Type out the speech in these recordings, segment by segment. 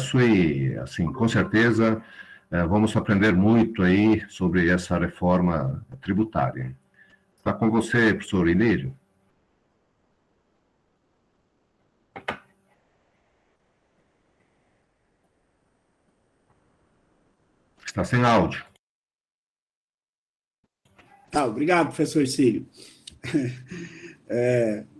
Congresso e, assim, com certeza, vamos aprender muito aí sobre essa reforma tributária. Está com você, professor Ilírio? Está sem áudio. Obrigado, professor Cílio.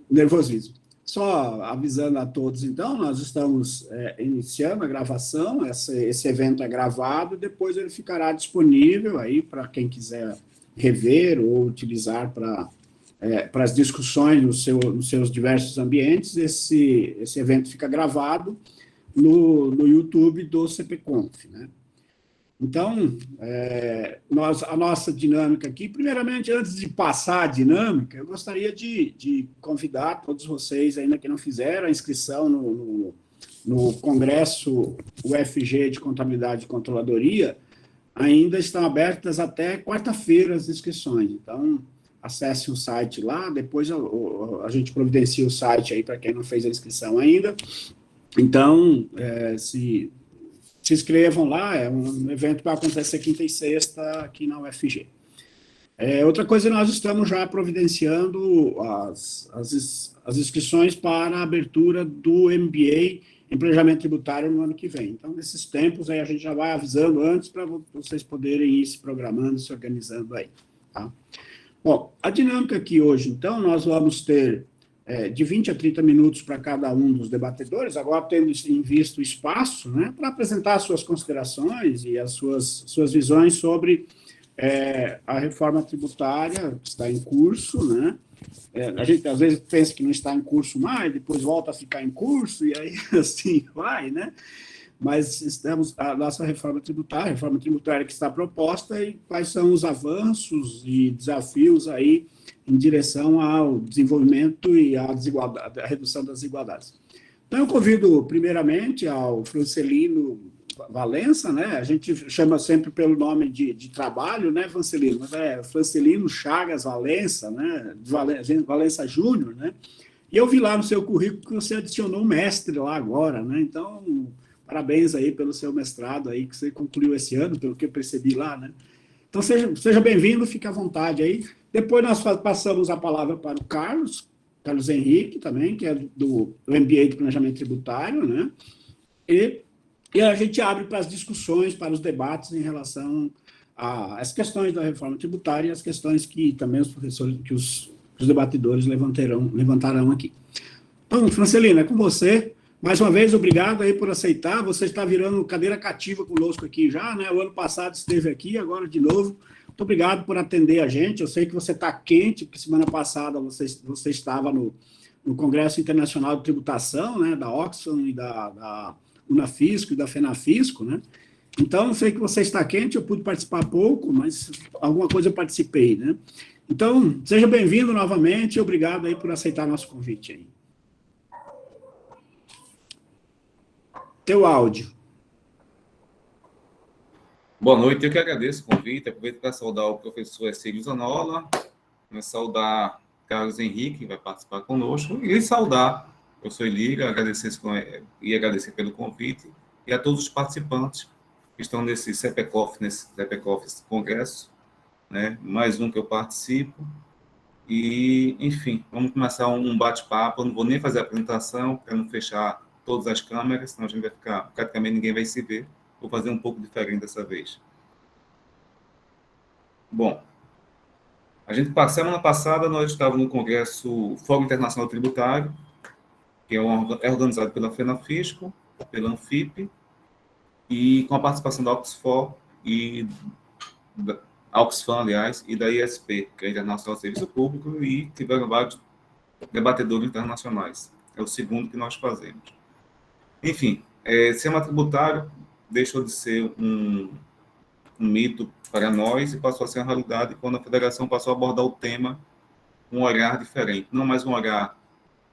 Nervosismo. Só avisando a todos, então, nós estamos iniciando a gravação, esse evento é gravado, depois ele ficará disponível aí para quem quiser rever ou utilizar para as discussões nos seus diversos ambientes. Esse evento fica gravado no YouTube do CPConf, né? Então, a nossa dinâmica aqui, primeiramente, antes de passar a dinâmica, eu gostaria de convidar todos vocês, ainda que não fizeram a inscrição no Congresso UFG de Contabilidade e Controladoria, ainda estão abertas até quarta-feira as inscrições. Então, acesse o site lá, depois a gente providencia o site aí para quem não fez a inscrição ainda. Então, se inscrevam lá, é um evento que vai acontecer quinta e sexta aqui na UFG. Outra coisa, nós estamos já providenciando as inscrições para a abertura do MBA em Planejamento Tributário no ano que vem. Então, nesses tempos, aí a gente já vai avisando antes para vocês poderem ir se programando, se organizando aí. Tá? Bom, a dinâmica aqui hoje, então, nós vamos ter de 20 a 30 minutos para cada um dos debatedores, agora tendo em vista o espaço, né, para apresentar as suas considerações e as suas visões sobre a reforma tributária que está em curso, né? A gente às vezes pensa que não está em curso mais, depois volta a ficar em curso, e aí assim vai, né? Mas estamos a nossa reforma tributária que está proposta, e quais são os avanços e desafios aí em direção ao desenvolvimento e à desigualdade, à redução das desigualdades. Então, eu convido primeiramente ao Francelino Valença, né? A gente chama sempre pelo nome de trabalho, né, Francelino? Mas é Francelino Chagas Valença, né? Valença Júnior, né? E eu vi lá no seu currículo que você adicionou um mestre lá agora, né? Então, parabéns aí pelo seu mestrado aí, que você concluiu esse ano, pelo que eu percebi lá, né? Então, seja bem-vindo, fique à vontade aí. Depois nós passamos a palavra para o Carlos Henrique também, que é do MBA de Planejamento Tributário, né? E a gente abre para as discussões, para os debates em relação às questões da reforma tributária e as questões que também os professores, que os debatedores levantarão aqui. Então, Francelina, é com você. Mais uma vez, obrigado aí por aceitar. Você está virando cadeira cativa conosco aqui já, né? O ano passado esteve aqui, agora de novo. Muito obrigado por atender a gente. Eu sei que você está quente, porque semana passada você estava no Congresso Internacional de Tributação, né? Da Oxfam e da Unafisco e da Fenafisco, né? Então, eu sei que você está quente, eu pude participar pouco, mas alguma coisa eu participei, né? Então, seja bem-vindo novamente e obrigado aí por aceitar nosso convite aí. Teu áudio. Boa noite, eu que agradeço o convite, aproveito para saudar o professor Cílio Zanola, saudar Carlos Henrique, que vai participar conosco, e saudar o professor Ilírio, agradecer pelo convite, e a todos os participantes que estão nesse CPConf Congresso, né? Mais um que eu participo, e, enfim, vamos começar um bate-papo. Eu não vou nem fazer a apresentação, para não fechar todas as câmeras, senão a gente vai ficar, praticamente ninguém vai se ver. Vou fazer um pouco diferente dessa vez. Bom, semana passada nós estávamos no Congresso Fórum Internacional Tributário, que é organizado pela Fenafisco, pela Anfip, e com a participação da Oxfam, aliás, e da ISP, que é a Internacional de Serviço Público, e tiveram vários debatedores internacionais. É o segundo que nós fazemos. Enfim, sistema tributário deixou de ser um mito para nós e passou a ser uma realidade quando a federação passou a abordar o tema com um olhar diferente. Não mais um olhar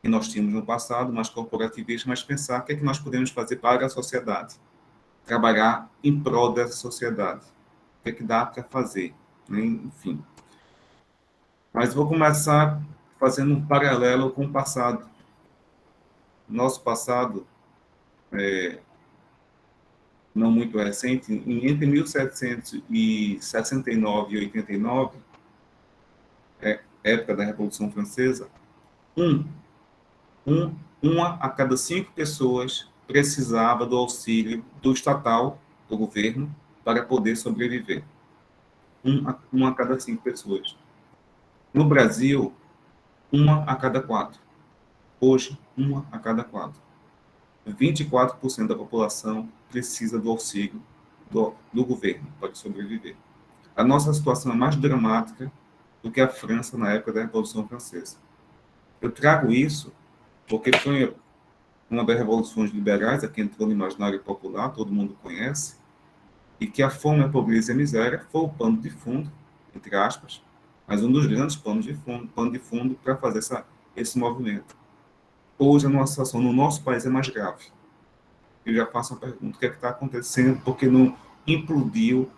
que nós tínhamos no passado, mais corporativista, mas pensar o que é que nós podemos fazer para a sociedade. Trabalhar em prol dessa sociedade. O que é que dá para fazer? Enfim. Mas vou começar fazendo um paralelo com o passado. Nosso passado não muito recente, entre 1769 e 89, época da Revolução Francesa, uma a cada 5 pessoas precisava do auxílio do estatal, do governo, para poder sobreviver. Uma a cada 5 pessoas. No Brasil, uma a cada 4. Hoje, uma a cada 4. 24% da população precisa do auxílio do governo para sobreviver. A nossa situação é mais dramática do que a França na época da Revolução Francesa. Eu trago isso porque foi uma das revoluções liberais, a que entrou no imaginário popular, todo mundo conhece, e que a fome, a pobreza e a miséria foi o pano de fundo, entre aspas, mas um dos grandes panos de fundo para fazer esse movimento. Hoje, a nossa situação no nosso país é mais grave. Eu já faço uma pergunta: o que é que está acontecendo? Porque não implodiu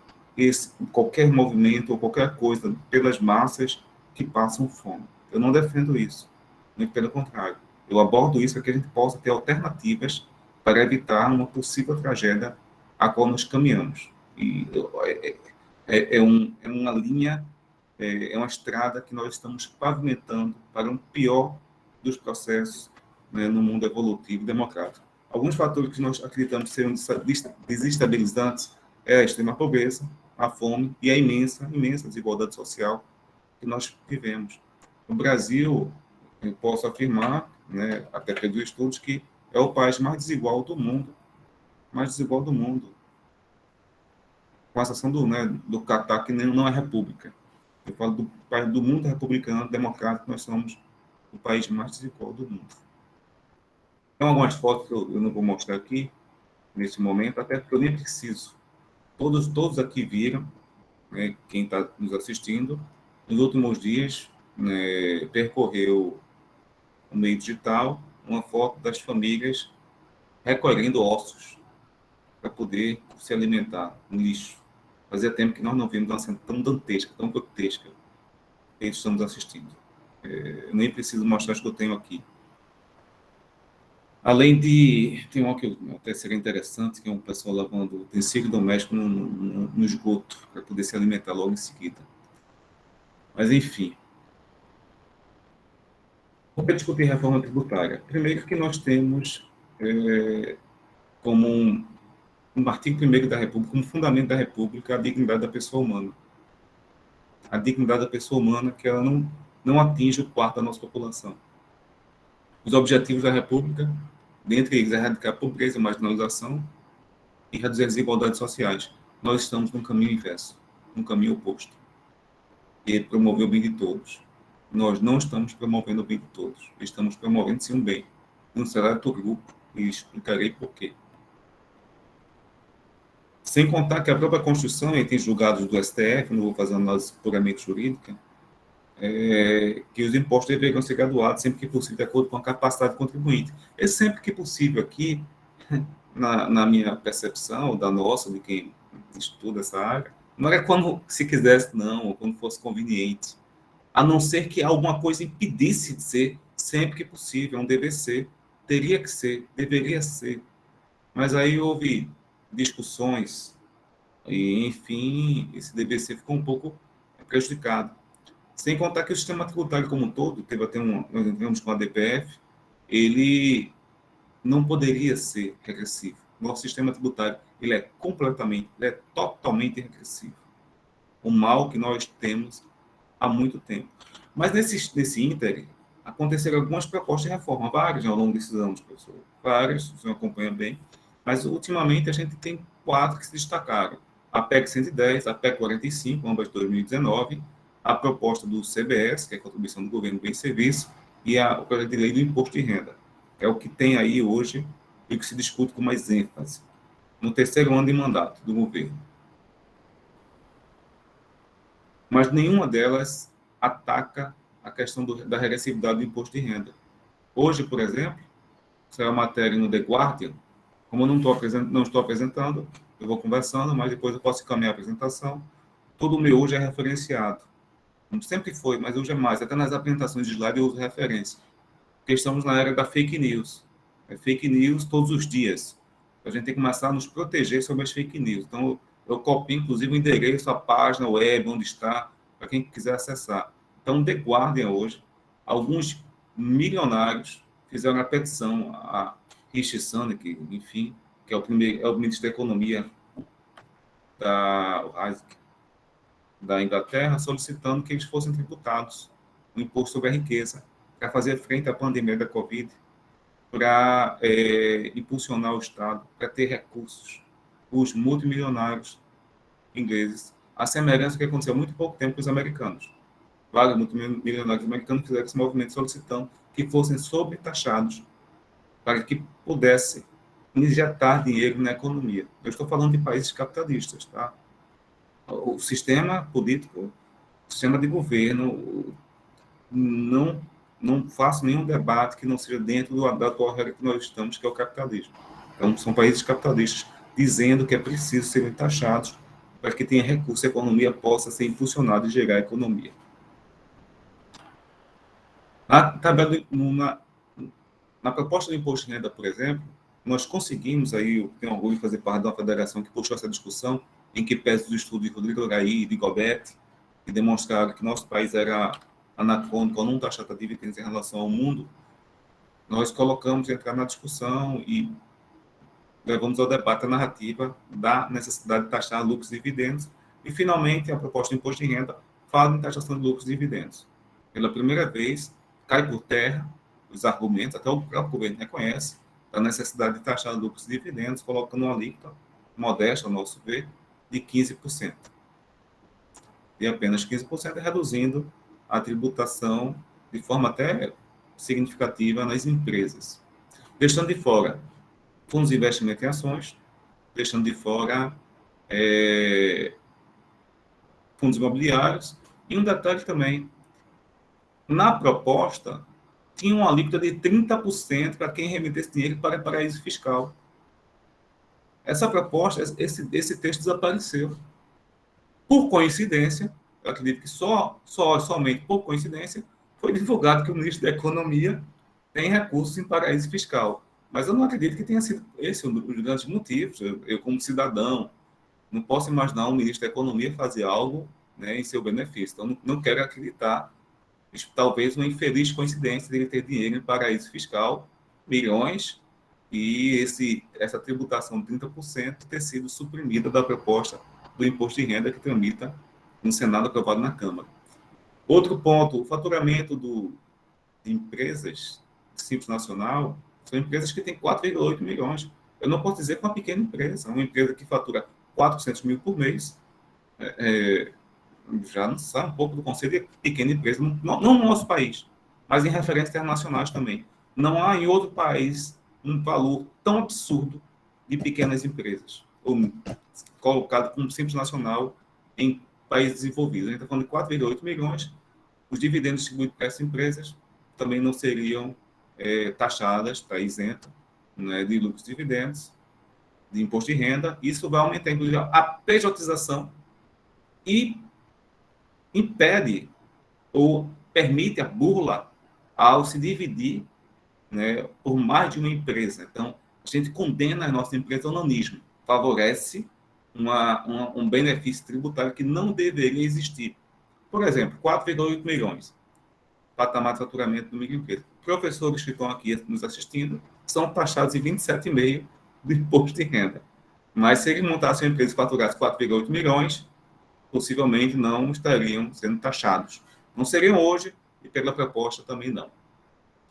qualquer movimento ou qualquer coisa pelas massas que passam fome. Eu não defendo isso, muito pelo contrário. Eu abordo isso para que a gente possa ter alternativas para evitar uma possível tragédia a qual nós caminhamos. E é uma linha, é uma estrada que nós estamos pavimentando para um pior dos processos, né, no mundo evolutivo e democrático. Alguns fatores que nós acreditamos serem desestabilizantes é a extrema pobreza, a fome e a imensa desigualdade social que nós vivemos. No Brasil, eu posso afirmar, né, até pelos estudos, que é o país mais desigual do mundo. Com a exceção do Catar, que não é república. Eu falo do país do mundo republicano, democrático, nós somos o país mais desigual do mundo. Tem algumas fotos que eu não vou mostrar aqui, nesse momento, até porque eu nem preciso. Todos aqui viram, né, quem está nos assistindo, nos últimos dias, né, percorreu no meio digital uma foto das famílias recolhendo ossos para poder se alimentar no lixo. Fazia tempo que nós não vimos uma cena tão dantesca, tão grotesca, que estamos assistindo. Eu nem preciso mostrar as que eu tenho aqui. Além de... Tem uma que até seria interessante, que é um pessoal lavando utensílio doméstico no esgoto, para poder se alimentar logo em seguida. Mas, enfim. Vamos discutir reforma tributária. Primeiro que nós temos como um artigo 1º da República, como fundamento da República, a dignidade da pessoa humana. A dignidade da pessoa humana, que ela não atinge o quarto da nossa população. Os objetivos da República, dentre eles, é erradicar a pobreza e a marginalização e reduzir as desigualdades sociais. Nós estamos num caminho inverso, num caminho oposto. E promover o bem de todos. Nós não estamos promovendo o bem de todos. Estamos promovendo, sim, um bem. Um seleto grupo, e explicarei por quê. Sem contar que a própria Constituição, e tem julgados do STF, não vou fazer uma análise puramente jurídica, que os impostos deveriam ser graduados sempre que possível, de acordo com a capacidade do contribuinte. É sempre que possível aqui, na minha percepção, da nossa, de quem estuda essa área, não era quando se quisesse, não, ou quando fosse conveniente. A não ser que alguma coisa impedisse de ser sempre que possível, um dever ser, teria que ser, deveria ser. Mas aí houve discussões e, enfim, esse dever ser ficou um pouco prejudicado. Sem contar que o sistema tributário como um todo, teve até nós entramos com a DPF, ele não poderia ser regressivo. Nosso sistema tributário, ele é totalmente regressivo. O mal que nós temos há muito tempo. Mas nesse ínterim, aconteceram algumas propostas de reforma, várias ao longo desses anos, professor. Várias, o senhor acompanha bem, mas ultimamente a gente tem 4 que se destacaram. A PEC 110, a PEC 45, ambas de 2019, a proposta do CBS, que é a Contribuição do Governo Bem e Serviço, e o projeto de lei do Imposto de Renda. É o que tem aí hoje e o que se discute com mais ênfase no 3º ano de mandato do governo. Mas nenhuma delas ataca a questão da regressividade do imposto de renda. Hoje, por exemplo, saiu a matéria no The Guardian, como eu não estou apresentando, eu vou conversando, mas depois eu posso encaminhar a apresentação. Todo o meu hoje é referenciado. Sempre foi, mas hoje é mais. Até nas apresentações de slide eu uso referência. Porque estamos na era da fake news. É fake news todos os dias. A gente tem que começar a nos proteger sobre as fake news. Então, eu copio, inclusive, o endereço, a página web, onde está, para quem quiser acessar. Então, The Guardian hoje, alguns milionários fizeram a petição a Rishi Sunak, enfim, que é o ministro da Economia da Inglaterra, solicitando que eles fossem tributados o imposto sobre a riqueza para fazer frente à pandemia da Covid, para impulsionar o Estado, para ter recursos, os multimilionários ingleses, a semelhança do que aconteceu há muito pouco tempo com os americanos. Vários multimilionários americanos fizeram esse movimento solicitando que fossem sobretaxados para que pudesse injetar dinheiro na economia. Eu estou falando de países capitalistas, tá? O sistema político, o sistema de governo, não faço nenhum debate que não seja dentro da atual regra que nós estamos, que é o capitalismo. Então, são países capitalistas dizendo que é preciso serem taxados para que tenha recurso, a economia possa ser impulsionada e gerar economia. Na proposta do imposto de renda, por exemplo, nós conseguimos, aí, eu tenho orgulho de fazer parte de uma federação que puxou essa discussão, em que pese do estudo de Rodrigo Araí e de Gobetti, que demonstraram que nosso país era anacrônico, não taxar dividendos em relação ao mundo, nós colocamos entrar na discussão e levamos ao debate a narrativa da necessidade de taxar lucros e dividendos, e, finalmente, a proposta do imposto de renda fala em taxação de lucros e dividendos. Pela primeira vez, cai por terra os argumentos, até o próprio governo reconhece, da necessidade de taxar lucros e dividendos, colocando uma alíquota modesta, ao nosso ver, de 15%. E apenas 15% reduzindo a tributação de forma até significativa nas empresas. Deixando de fora fundos de investimento em ações, deixando de fora fundos imobiliários. E um detalhe também, na proposta, tinha uma alíquota de 30% para quem remetesse dinheiro para paraíso fiscal. Essa proposta, esse texto desapareceu. Por coincidência, eu acredito que somente por coincidência, foi divulgado que o ministro da Economia tem recursos em paraíso fiscal. Mas eu não acredito que tenha sido esse um dos grandes motivos. Eu como cidadão, não posso imaginar um ministro da Economia fazer algo, né, em seu benefício. Então, não quero acreditar. Talvez uma infeliz coincidência de ele ter dinheiro em paraíso fiscal, milhões, e essa tributação de 30% ter sido suprimida da proposta do imposto de renda que tramita no Senado, aprovado na Câmara. Outro ponto, o faturamento de empresas de Simples Nacional são empresas que têm 4,8 milhões. Eu não posso dizer que é uma pequena empresa, uma empresa que fatura 400 mil por mês, já não sai um pouco do conceito de pequena empresa, não no nosso país, mas em referências internacionais também. Não há em outro país um valor tão absurdo de pequenas empresas, ou colocado como Simples Nacional em países desenvolvidos. A gente está falando de 4,8 milhões, os dividendos distribuídos para essas empresas também não seriam taxadas, está isento, né, de lucros e dividendos, de imposto de renda. Isso vai aumentar, inclusive, a pejotização e impede ou permite a burla ao se dividir, né, por mais de uma empresa. Então, a gente condena as nossas empresas ao nanismo, favorece um benefício tributário que não deveria existir. Por exemplo, 4,8 milhões, patamar de faturamento do microempresa. Professores que estão aqui nos assistindo são taxados em 27,5% do imposto de renda. Mas se eles montassem uma empresa e faturassem 4,8 milhões, possivelmente não estariam sendo taxados. Não seriam hoje, e pela proposta também não.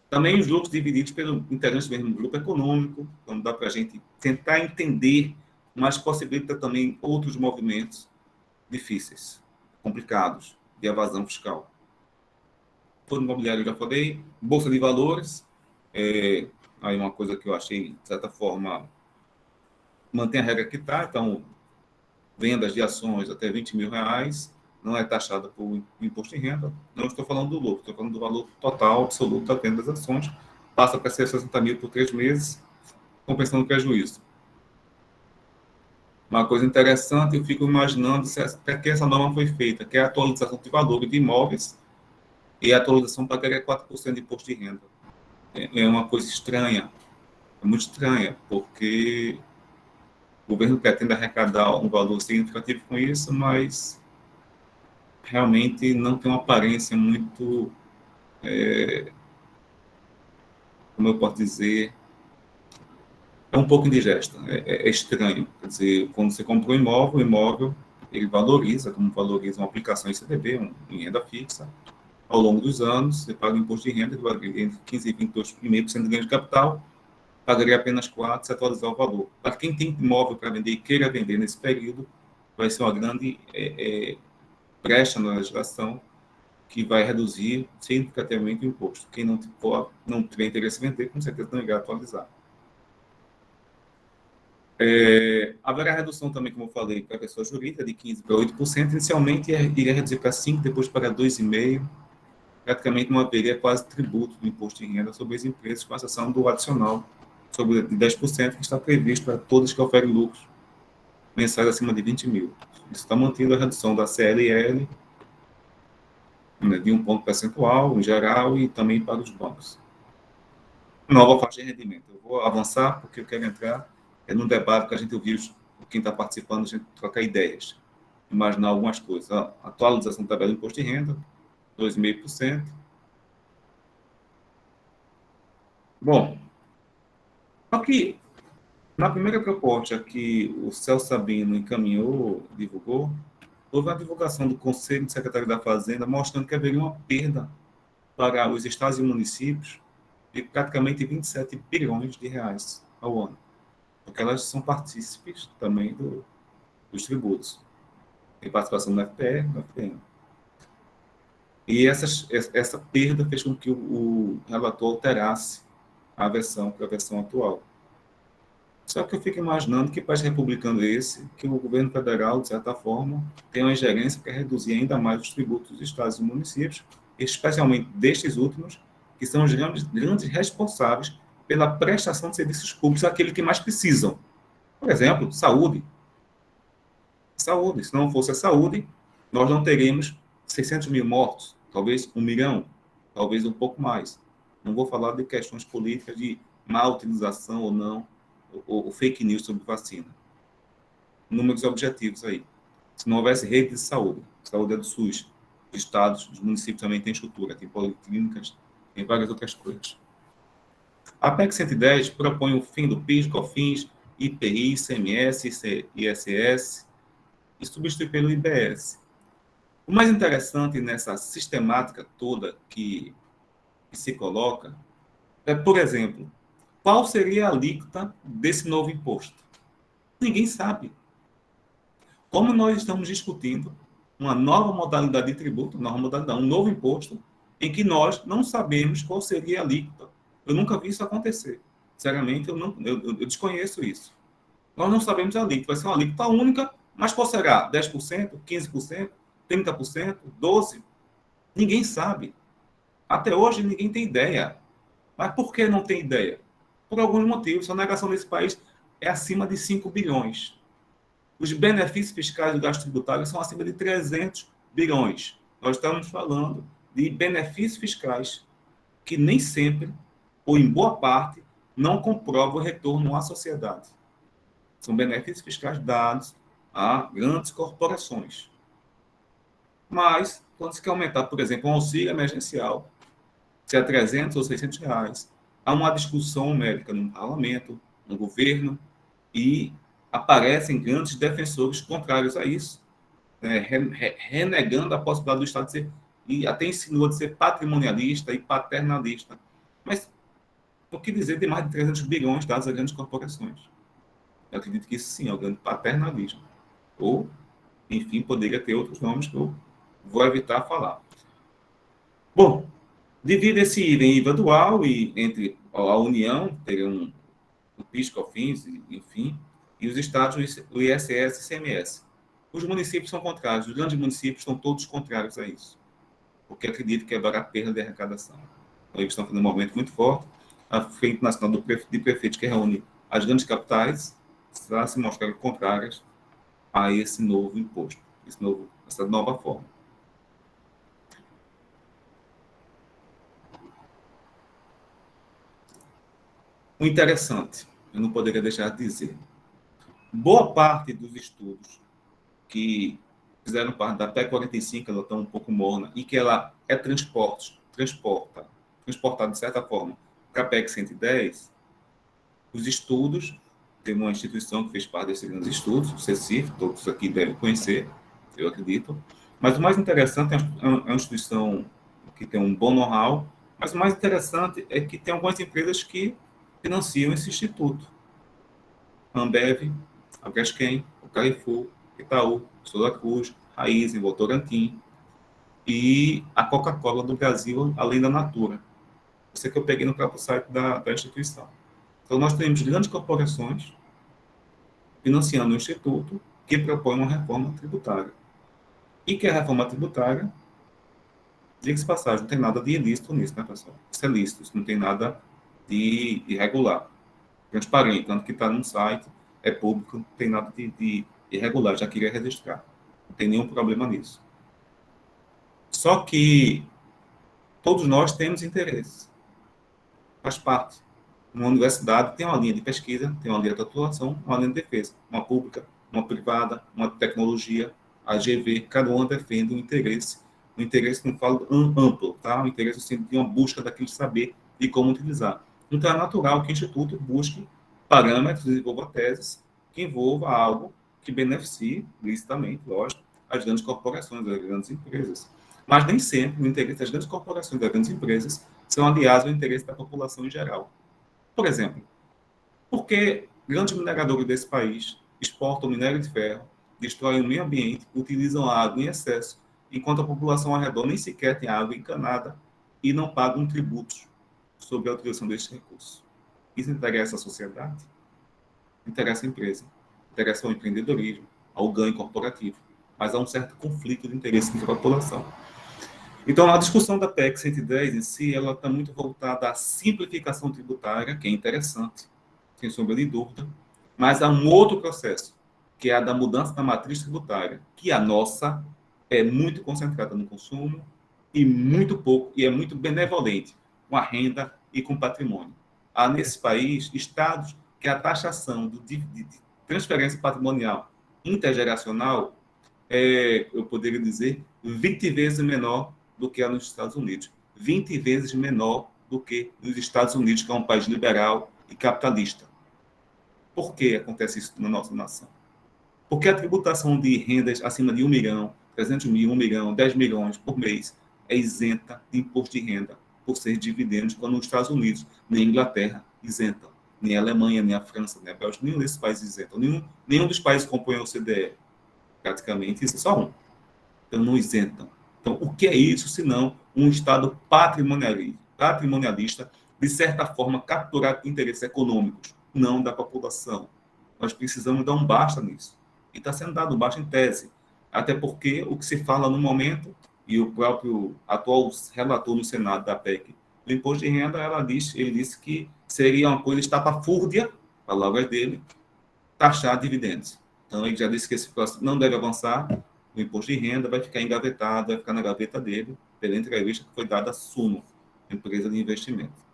Também os lucros divididos pelo integrante do mesmo grupo econômico, então dá para a gente tentar entender, mas possibilita também outros movimentos difíceis, complicados, de evasão fiscal. Fundo imobiliário, já falei, bolsa de valores, aí uma coisa que eu achei, de certa forma, mantém a regra que está, então, vendas de ações até R$20 mil, não é taxada por imposto de renda. Não estou falando do lucro, estou falando do valor total, absoluto da venda das ações, passa para ser 60 mil por 3 meses, compensando o prejuízo. Uma coisa interessante, eu fico imaginando para que essa norma foi feita, que é a atualização de valor de imóveis e a atualização para que 4% de imposto de renda. É uma coisa estranha, é muito estranha, porque O governo pretende arrecadar um valor significativo com isso, mas realmente não tem uma aparência muito, como eu posso dizer, é um pouco indigesta, é estranho. Quer dizer, quando você compra um imóvel, o imóvel ele valoriza, como valoriza uma aplicação em CDB, em renda fixa. Ao longo dos anos, você paga imposto de renda, entre 15% e 22,5% de ganho de capital, pagaria apenas 4% se atualizar o valor. Para quem tem imóvel para vender e queira vender nesse período, vai ser uma grande brecha na legislação que vai reduzir significativamente o imposto. Quem não tiver interesse em vender, com certeza não irá atualizar. Haverá redução também, como eu falei, para a pessoa jurídica, de 15% para 8%. Inicialmente, iria reduzir para 5%, depois para 2,5%. Praticamente não haveria quase tributo do imposto de renda sobre as empresas, com exceção do adicional sobre de 10%, que está previsto para todas que oferem lucros mensais acima de 20 mil. Isso está mantendo a redução da CLL, né, de 1 ponto percentual, em geral, e também para os bancos. Nova faixa de rendimento. Eu vou avançar, porque eu quero entrar num debate que a gente ouviu, quem está participando, a gente trocar ideias, imaginar algumas coisas. A atualização da tabela de imposto de renda, 2,5%. Bom, só que na primeira proposta que o Celso Sabino encaminhou, divulgou, houve uma divulgação do Conselho de Secretário da Fazenda mostrando que haveria uma perda para os estados e municípios de praticamente 27 bilhões de reais ao ano, porque elas são partícipes também dos tributos. Tem participação no FPE, no FPM. E essa perda fez com que o relator alterasse a versão para a versão atual. Só que eu fico imaginando que país republicano esse, que o governo federal, de certa forma, tem uma ingerência que quer reduzir ainda mais os tributos dos estados e municípios, especialmente destes últimos, que são os grandes responsáveis pela prestação de serviços públicos àqueles que mais precisam. Por exemplo, saúde. Saúde. Se não fosse a saúde, nós não teríamos 600 mil mortos, talvez 1 milhão, talvez um pouco mais. Não vou falar de questões políticas de má utilização ou não, ou fake news sobre vacina. Números objetivos aí. Se não houvesse rede de saúde é do SUS, os estados, os municípios também têm estrutura, tem policlínicas, tem várias outras coisas. A PEC 110 propõe o fim do PIS, COFINS, IPI, ICMS, ISS e substitui pelo IBS. O mais interessante nessa sistemática toda que se coloca é, por exemplo, qual seria a alíquota desse novo imposto? Ninguém sabe. Como nós estamos discutindo uma nova modalidade de tributo, um novo imposto, em que nós não sabemos qual seria a alíquota. Eu nunca vi isso acontecer. Sinceramente, eu desconheço isso. Nós não sabemos a alíquota. Vai ser uma alíquota única, mas qual será? 10%, 15%, 30%, 12%? Ninguém sabe. Até hoje, ninguém tem ideia. Mas por que não tem ideia? Por alguns motivos. A negação desse país é acima de 5 bilhões. Os benefícios fiscais do gasto tributário são acima de 300 bilhões. Nós estamos falando de benefícios fiscais que nem sempre, ou em boa parte, não comprovam o retorno à sociedade. São benefícios fiscais dados a grandes corporações. Mas, quando se quer aumentar, por exemplo, um auxílio emergencial, se é 300 ou 600 reais, há uma discussão médica no parlamento, no governo, e aparecem grandes defensores contrários a isso, renegando a possibilidade do Estado de ser, e até insinua de ser patrimonialista e paternalista. Mas o que dizer de mais de 300 bilhões dados a grandes corporações? Eu acredito que isso sim é o grande paternalismo. Ou, enfim, poderia ter outros nomes que eu vou evitar falar. Bom, devido a esse IVA dual e entre a União, teriam o PIS, COFINS, enfim, e os estados, o ISS e ICMS. Os municípios são contrários, os grandes municípios estão todos contrários a isso, porque acreditam que haverá perda de arrecadação. Então, eles estão fazendo um movimento muito forte. A Frente Nacional de Prefeitos, que reúne as grandes capitais, já se mostraram contrárias a esse novo imposto, essa nova forma. O interessante, eu não poderia deixar de dizer, boa parte dos estudos que fizeram parte da PEC 45, ela está um pouco morna, e que ela é transportada, de certa forma, para a PEC 110, os estudos, tem uma instituição que fez parte desses grandes estudos, o CECIF, todos aqui devem conhecer, eu acredito, mas o mais interessante é uma instituição que tem um bom know-how, mas o mais interessante é que tem algumas empresas que financiam esse instituto. A Ambev, a Braskem, o Carrefour, Itaú, Santa Cruz, Raízen, Votorantim e a Coca-Cola do Brasil, além da Natura. Isso é que eu peguei no próprio site da instituição. Então, nós temos grandes corporações financiando o instituto que propõe uma reforma tributária. E que a reforma tributária, diga-se passagem, não tem nada de ilícito nisso, né, pessoal? Isso é lícito, isso não tem nada de irregular. Transparente, tanto que está no site, é público, não tem nada de irregular, já queria registrar. Não tem nenhum problema nisso. Só que todos nós temos interesse. Faz parte. Uma universidade tem uma linha de pesquisa, tem uma linha de atuação, uma linha de defesa. Uma pública, uma privada, uma tecnologia, a GV, cada uma defende um interesse não falo amplo, tá? Um interesse sempre de uma busca daquele saber e como utilizar. Então, é natural que o Instituto busque parâmetros e desenvolva teses que envolva algo que beneficie, licitamente, lógico, as grandes corporações, as grandes empresas. Mas nem sempre o interesse das grandes corporações, das grandes empresas, são aliados ao interesse da população em geral. Por exemplo, por que grandes mineradores desse país exportam minério de ferro, destroem o meio ambiente, utilizam a água em excesso, enquanto a população ao redor nem sequer tem água encanada e não pagam tributos sobre a utilização desses recursos? Isso interessa à sociedade? Interessa à empresa, interessa ao empreendedorismo, ao ganho corporativo, mas há um certo conflito de interesse entre a população. Então, a discussão da PEC 110 em si, ela está muito voltada à simplificação tributária, que é interessante, sem sombra de dúvida, mas há um outro processo, que é a da mudança da matriz tributária, que a nossa é muito concentrada no consumo e muito pouco, e é muito benevolente com a renda e com o patrimônio. Há nesse país estados que a taxação de transferência patrimonial intergeracional é, eu poderia dizer, 20 vezes menor do que há nos Estados Unidos. 20 vezes menor do que nos Estados Unidos, que é um país liberal e capitalista. Por que acontece isso na nossa nação? Porque a tributação de rendas acima de 1 milhão, 300 mil, 1 milhão, 10 milhões por mês é isenta de imposto de renda por ser dividendos, quando nos Estados Unidos, nem a Inglaterra isentam, nem a Alemanha, nem a França, nem a Bélgica, nenhum desses países isentam. Nenhum dos países que compõem a OCDE, praticamente, isso é só um. Então, não isentam. Então, o que é isso, senão um Estado patrimonialista, de certa forma, capturar interesses econômicos, não da população. Nós precisamos dar um basta nisso. E está sendo dado um basta em tese. Até porque o que se fala no momento, e o próprio atual relator no Senado da PEC, do imposto de renda, ele disse que seria uma coisa estapafúrdia, palavras dele, taxar dividendos. Então, ele já disse que esse próximo não deve avançar, o imposto de renda vai ficar engavetado, vai ficar na gaveta dele, pela entrevista que foi dada à Suno, empresa de investimento.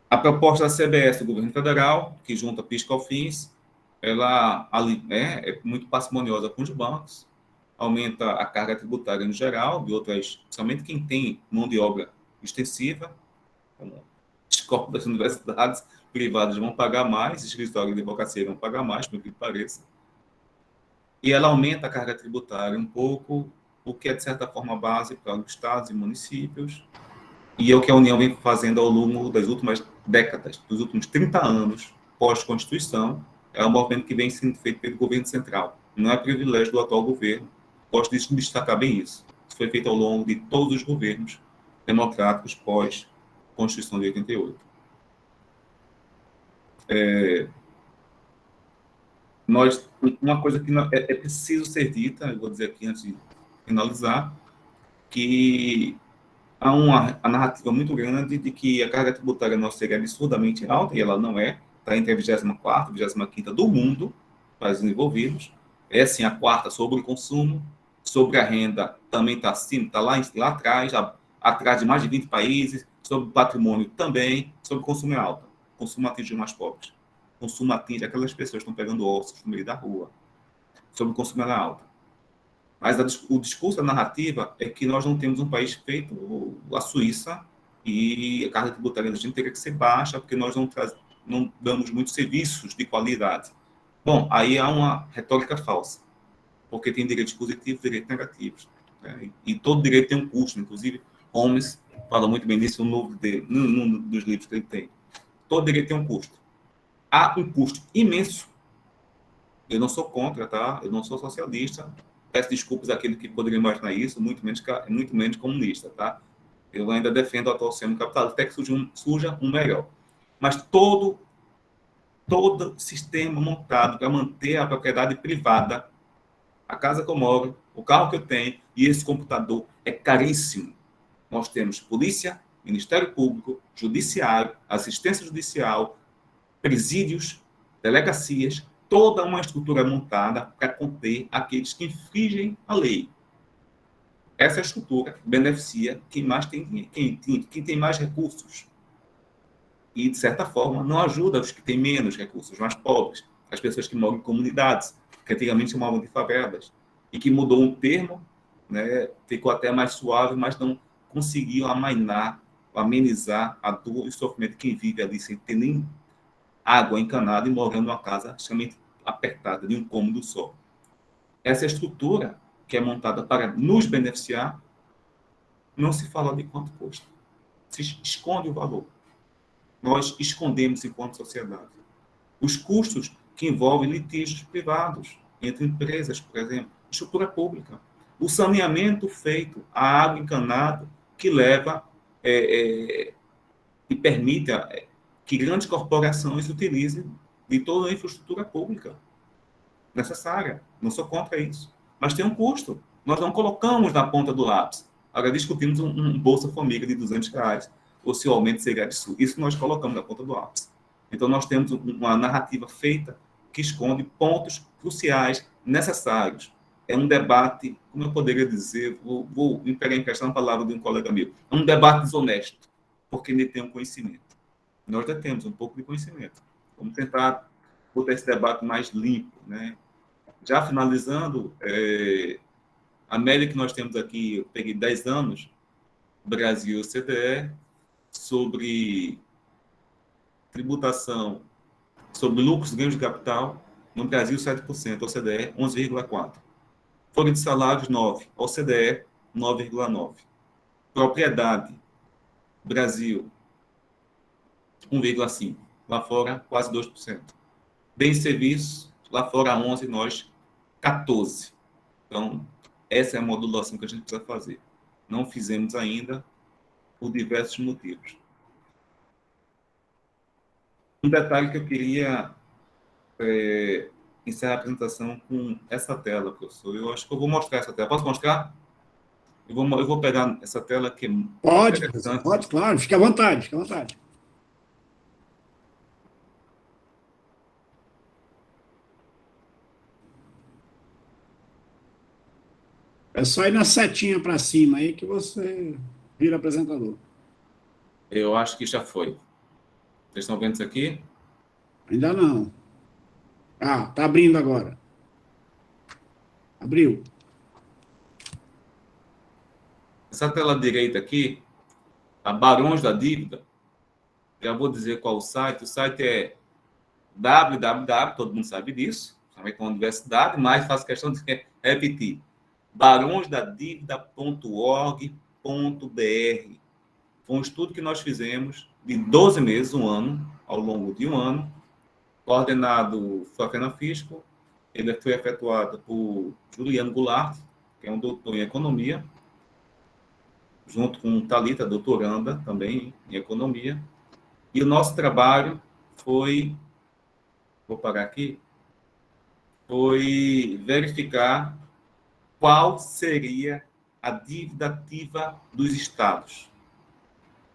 A proposta da CBS, do governo federal, que junta PIS e COFINS, ela é muito parcimoniosa com os bancos, aumenta a carga tributária no geral, de outras, principalmente quem tem mão de obra extensiva, como os corpos das universidades privadas vão pagar mais, escritórios de advocacia vão pagar mais, por que pareça. E ela aumenta a carga tributária um pouco, o que é, de certa forma, base para os estados e municípios, e é o que a União vem fazendo ao longo das últimas décadas, dos últimos 30 anos, pós-Constituição, é um movimento que vem sendo feito pelo governo central. Não é privilégio do atual governo. Gosto de destacar bem isso. Isso foi feito ao longo de todos os governos democráticos pós-Constituição de 88. Uma coisa que é preciso ser dita, eu vou dizer aqui antes de finalizar, que há uma narrativa muito grande de que a carga tributária nossa seria absurdamente alta, e ela não é, está entre a 24ª e 25ª do mundo, países envolvidos. É sim a quarta sobre o consumo, sobre a renda também está acima, está lá atrás, atrás de mais de 20 países, sobre o patrimônio também, sobre o consumo é alta, o consumo atinge os mais pobres. consumo atinge aquelas pessoas que estão pegando ossos no meio da rua, sobre o consumo era alta. Mas o discurso, a narrativa, é que nós não temos um país feito a Suíça e a carga tributária da gente teria que ser baixa, porque nós não damos muitos serviços de qualidade. Bom, aí há uma retórica falsa, porque tem direitos positivos e direitos negativos. Né? E todo direito tem um custo, inclusive Holmes fala muito bem disso num dos livros que ele tem. Todo direito tem um custo. Há um custo imenso. Eu não sou contra, tá? Eu não sou socialista. Peço desculpas àquele que poderia imaginar isso, muito menos comunista, tá? Eu ainda defendo o atual sistema capitalista, até que surja um melhor. Mas todo sistema montado para manter a propriedade privada, a casa que eu moro, o carro que eu tenho e esse computador é caríssimo. Nós temos polícia, Ministério Público, Judiciário, assistência judicial, presídios, delegacias, toda uma estrutura montada para conter aqueles que infringem a lei. Essa estrutura beneficia quem tem mais recursos. E, de certa forma, não ajuda os que têm menos recursos, mais pobres, as pessoas que moram em comunidades, que antigamente chamavam de favelas, e que mudou um termo, né, ficou até mais suave, mas não conseguiu amenizar a dor e o sofrimento de quem vive ali sem ter nem água encanada e morando numa casa extremamente apertada, de um cômodo só. Essa estrutura, que é montada para nos beneficiar, não se fala de quanto custa. Se esconde o valor. Nós escondemos enquanto sociedade. Os custos que envolvem litígios privados, entre empresas, por exemplo, estrutura pública. O saneamento feito, a água encanada, que leva e permite que grandes corporações utilizem de toda a infraestrutura pública necessária. Não sou contra isso. Mas tem um custo. Nós não colocamos na ponta do lápis. Agora discutimos um Bolsa Família de R$200, ou se o aumento seria absurdo. Isso nós colocamos na ponta do lápis. Então, nós temos uma narrativa feita que esconde pontos cruciais, necessários. É um debate, como eu poderia dizer, vou pegar em questão a palavra de um colega meu, é um debate desonesto, porque ele tem um conhecimento. Nós já temos um pouco de conhecimento. Vamos tentar botar esse debate mais limpo, né? Já finalizando, a média que nós temos aqui, eu peguei 10 anos, Brasil e OCDE, sobre tributação, sobre lucros e ganhos de capital, no Brasil 7%, OCDE 11,4%. Folha de salários 9%, OCDE 9,9%. Propriedade, Brasil 1,5%, lá fora quase 2%. Bens e serviços, lá fora 11%, nós 14%. Então, essa é a modulação que a gente precisa fazer. Não fizemos ainda por diversos motivos. Um detalhe que eu queria encerrar a apresentação com essa tela, professor. Eu acho que eu vou mostrar essa tela. Posso mostrar? Eu vou pegar essa tela que Pode, claro. Fique à vontade, fique à vontade. É só ir na setinha para cima aí que você vira apresentador. Eu acho que já foi. Vocês estão vendo isso aqui? Ainda não. Ah, tá abrindo agora. Abriu. Essa tela direita aqui, a Barões da Dívida, já vou dizer qual o site. O site é www, todo mundo sabe disso, também com a universidade, mas faço questão de repetir. barõesdadívida.org.br. Foi um estudo que nós fizemos de 12 meses, um ano, ao longo de um ano, coordenado por Fena Fisco. Ele foi efetuado por Juliano Goulart, que é um doutor em economia, junto com Thalita, doutoranda também em economia. E o nosso trabalho foi, vou parar aqui, foi verificar qual seria a dívida ativa dos estados.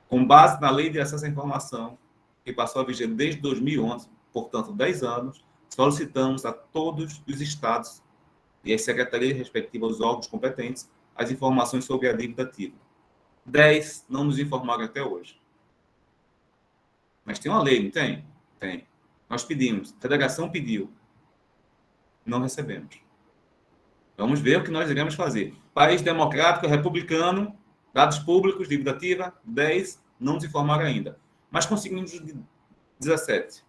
Com base na Lei de Acesso à Informação, que passou a viger desde 2011, portanto, 10 anos, solicitamos a todos os estados e as secretarias respectivas dos órgãos competentes as informações sobre a dívida ativa. 10 não nos informaram até hoje. Mas tem uma lei, não tem? Tem. Nós pedimos, a federação pediu, não recebemos. Vamos ver o que nós iremos fazer. País democrático, republicano, dados públicos, dívida ativa, 10, não nos informaram ainda. Mas conseguimos 17.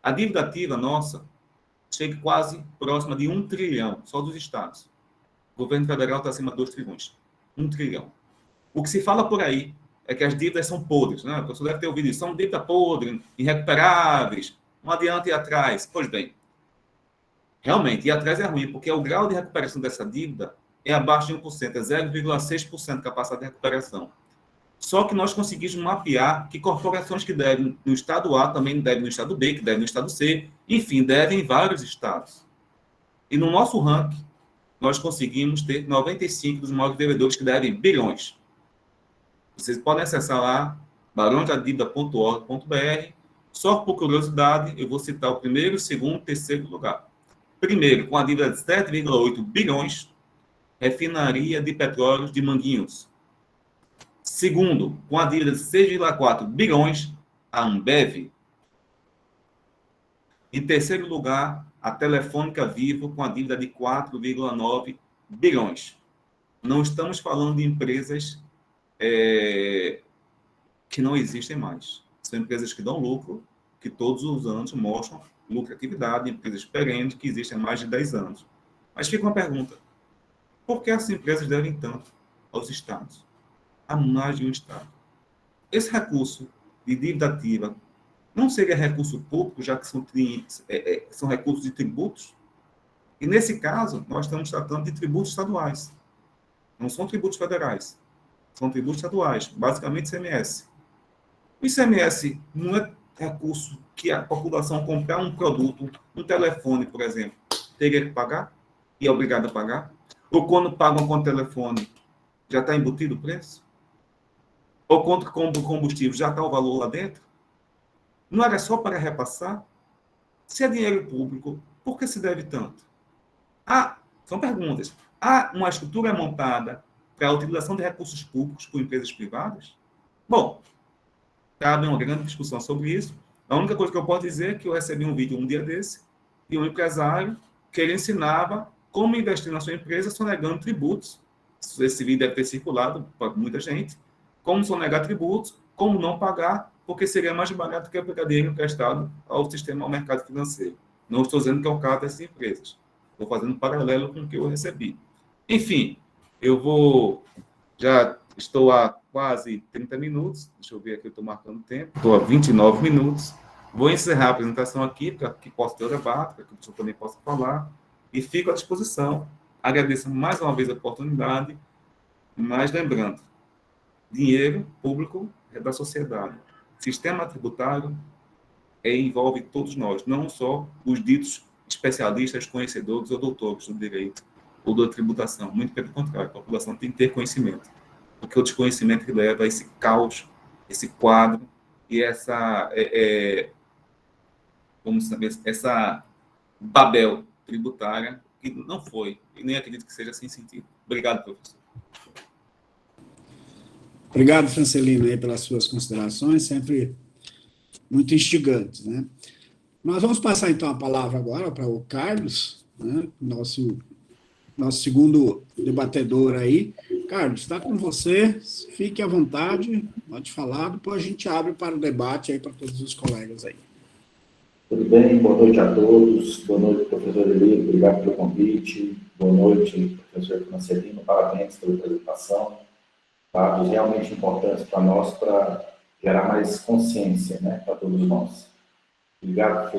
A dívida ativa nossa chega quase próxima de 1 trilhão, só dos estados. O governo federal está acima de 2 trilhões. 1 trilhão. O que se fala por aí é que as dívidas são podres, né? A pessoa deve ter ouvido isso. São dívidas podres, irrecuperáveis, não adianta ir atrás. Pois bem, realmente, ir atrás é ruim, porque o grau de recuperação dessa dívida é abaixo de 1%, é 0,6% de capacidade de recuperação. Só que nós conseguimos mapear que corporações que devem no estado A também devem no estado B, que devem no estado C, enfim, devem em vários estados. E no nosso ranking, nós conseguimos ter 95 dos maiores devedores que devem bilhões. Vocês podem acessar lá, barãodadívida.org.br. Só por curiosidade, eu vou citar o primeiro, segundo e terceiro lugar. Primeiro, com a dívida de 7,8 bilhões, refinaria de petróleo de Manguinhos. Segundo, com a dívida de 6,4 bilhões, a Ambev. Em terceiro lugar, a Telefônica Vivo, com a dívida de 4,9 bilhões. Não estamos falando de empresas que não existem mais. São empresas que dão lucro, que todos os anos mostram lucratividade, empresas perenes que existem há mais de 10 anos. Mas fica uma pergunta: por que essas empresas devem tanto aos estados? A mais de um estado. Esse recurso de dívida ativa não seria recurso público, já que são recursos de tributos? E, nesse caso, nós estamos tratando de tributos estaduais. Não são tributos federais. São tributos estaduais, basicamente ICMS. O ICMS não é recurso que a população comprar um produto, um telefone, por exemplo, teria que pagar e é obrigado a pagar? Ou quando pagam com o telefone, já está embutido o preço? Ou quando compra o combustível, já está o valor lá dentro? Não era só para repassar? Se é dinheiro público, por que se deve tanto? São perguntas. Há uma estrutura montada para a utilização de recursos públicos por empresas privadas? Bom, cabe uma grande discussão sobre isso. A única coisa que eu posso dizer é que eu recebi um vídeo um dia desse de um empresário que ele ensinava como investir na sua empresa sonegando tributos. Esse vídeo deve ter circulado para muita gente. Como sonegar tributos, como não pagar, porque seria mais barato que aplicar dinheiro emprestado ao sistema, ao mercado financeiro. Não estou dizendo que é o caso dessas empresas. Estou fazendo um paralelo com o que eu recebi. Enfim, já estou há quase 30 minutos. Deixa eu ver aqui, eu estou marcando o tempo. Estou a 29 minutos. Vou encerrar a apresentação aqui, para que possa ter o debate, para que o pessoal também possa falar. E fico à disposição. Agradeço mais uma vez a oportunidade. Mas lembrando, dinheiro público é da sociedade. Sistema tributário envolve todos nós, não só os ditos especialistas, conhecedores ou doutores do direito ou da tributação. Muito pelo contrário, a população tem que ter conhecimento. Porque o desconhecimento leva a esse caos, esse quadro e essa Babel tributária que não foi, e nem acredito que seja sem sentido. Obrigado, professor. Obrigado, Francelino, aí, pelas suas considerações, sempre muito instigantes, né? Nós vamos passar, então, a palavra agora para o Carlos, né? Nosso segundo debatedor aí. Carlos, está com você, fique à vontade, pode falar, depois a gente abre para o debate aí para todos os colegas aí. Tudo bem, boa noite a todos, boa noite, professor Elírio, obrigado pelo convite, boa noite, professor Francelino, parabéns pela apresentação, dados realmente importantes para nós, para gerar mais consciência, né, para todos nós. Obrigado,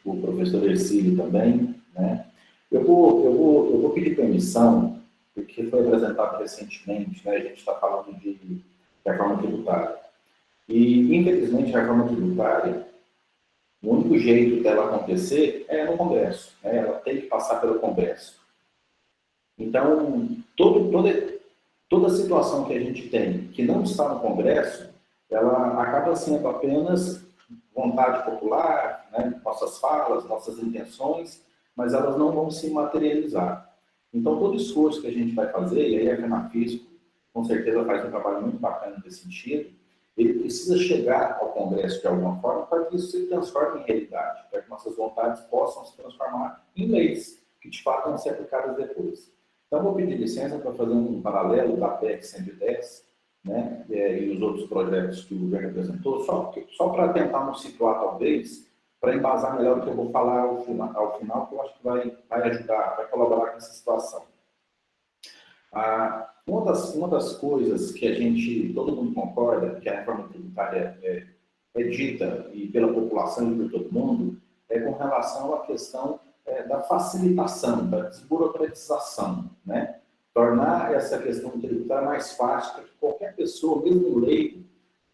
professor Ercílio também, né. Eu vou pedir permissão, porque foi apresentado recentemente, né, a gente está falando de reforma tributária. E, infelizmente, a reforma tributária, o único jeito dela acontecer é no Congresso, né, ela tem que passar pelo Congresso. Então, toda situação que a gente tem que não está no Congresso, ela acaba sendo apenas vontade popular, né, nossas falas, nossas intenções, mas elas não vão se materializar. Então, todo esforço que a gente vai fazer, e aí a FENAFISCO, com certeza, faz um trabalho muito bacana nesse sentido, ele precisa chegar ao Congresso de alguma forma para que isso se transforme em realidade, para que nossas vontades possam se transformar em leis, que de fato vão ser aplicadas depois. Então, vou pedir licença para fazer um paralelo da PEC 110, né, e os outros projetos que o governo apresentou, só para tentar nos situar, talvez, para embasar melhor o que eu vou falar ao final, que eu acho que vai ajudar, vai colaborar com essa situação. Uma das coisas que todo mundo concorda, que a reforma tributária é dita e pela população e por todo mundo, é com relação à questão da facilitação, da desburocratização, né? Tornar essa questão tributária mais fácil para que qualquer pessoa, mesmo leigo,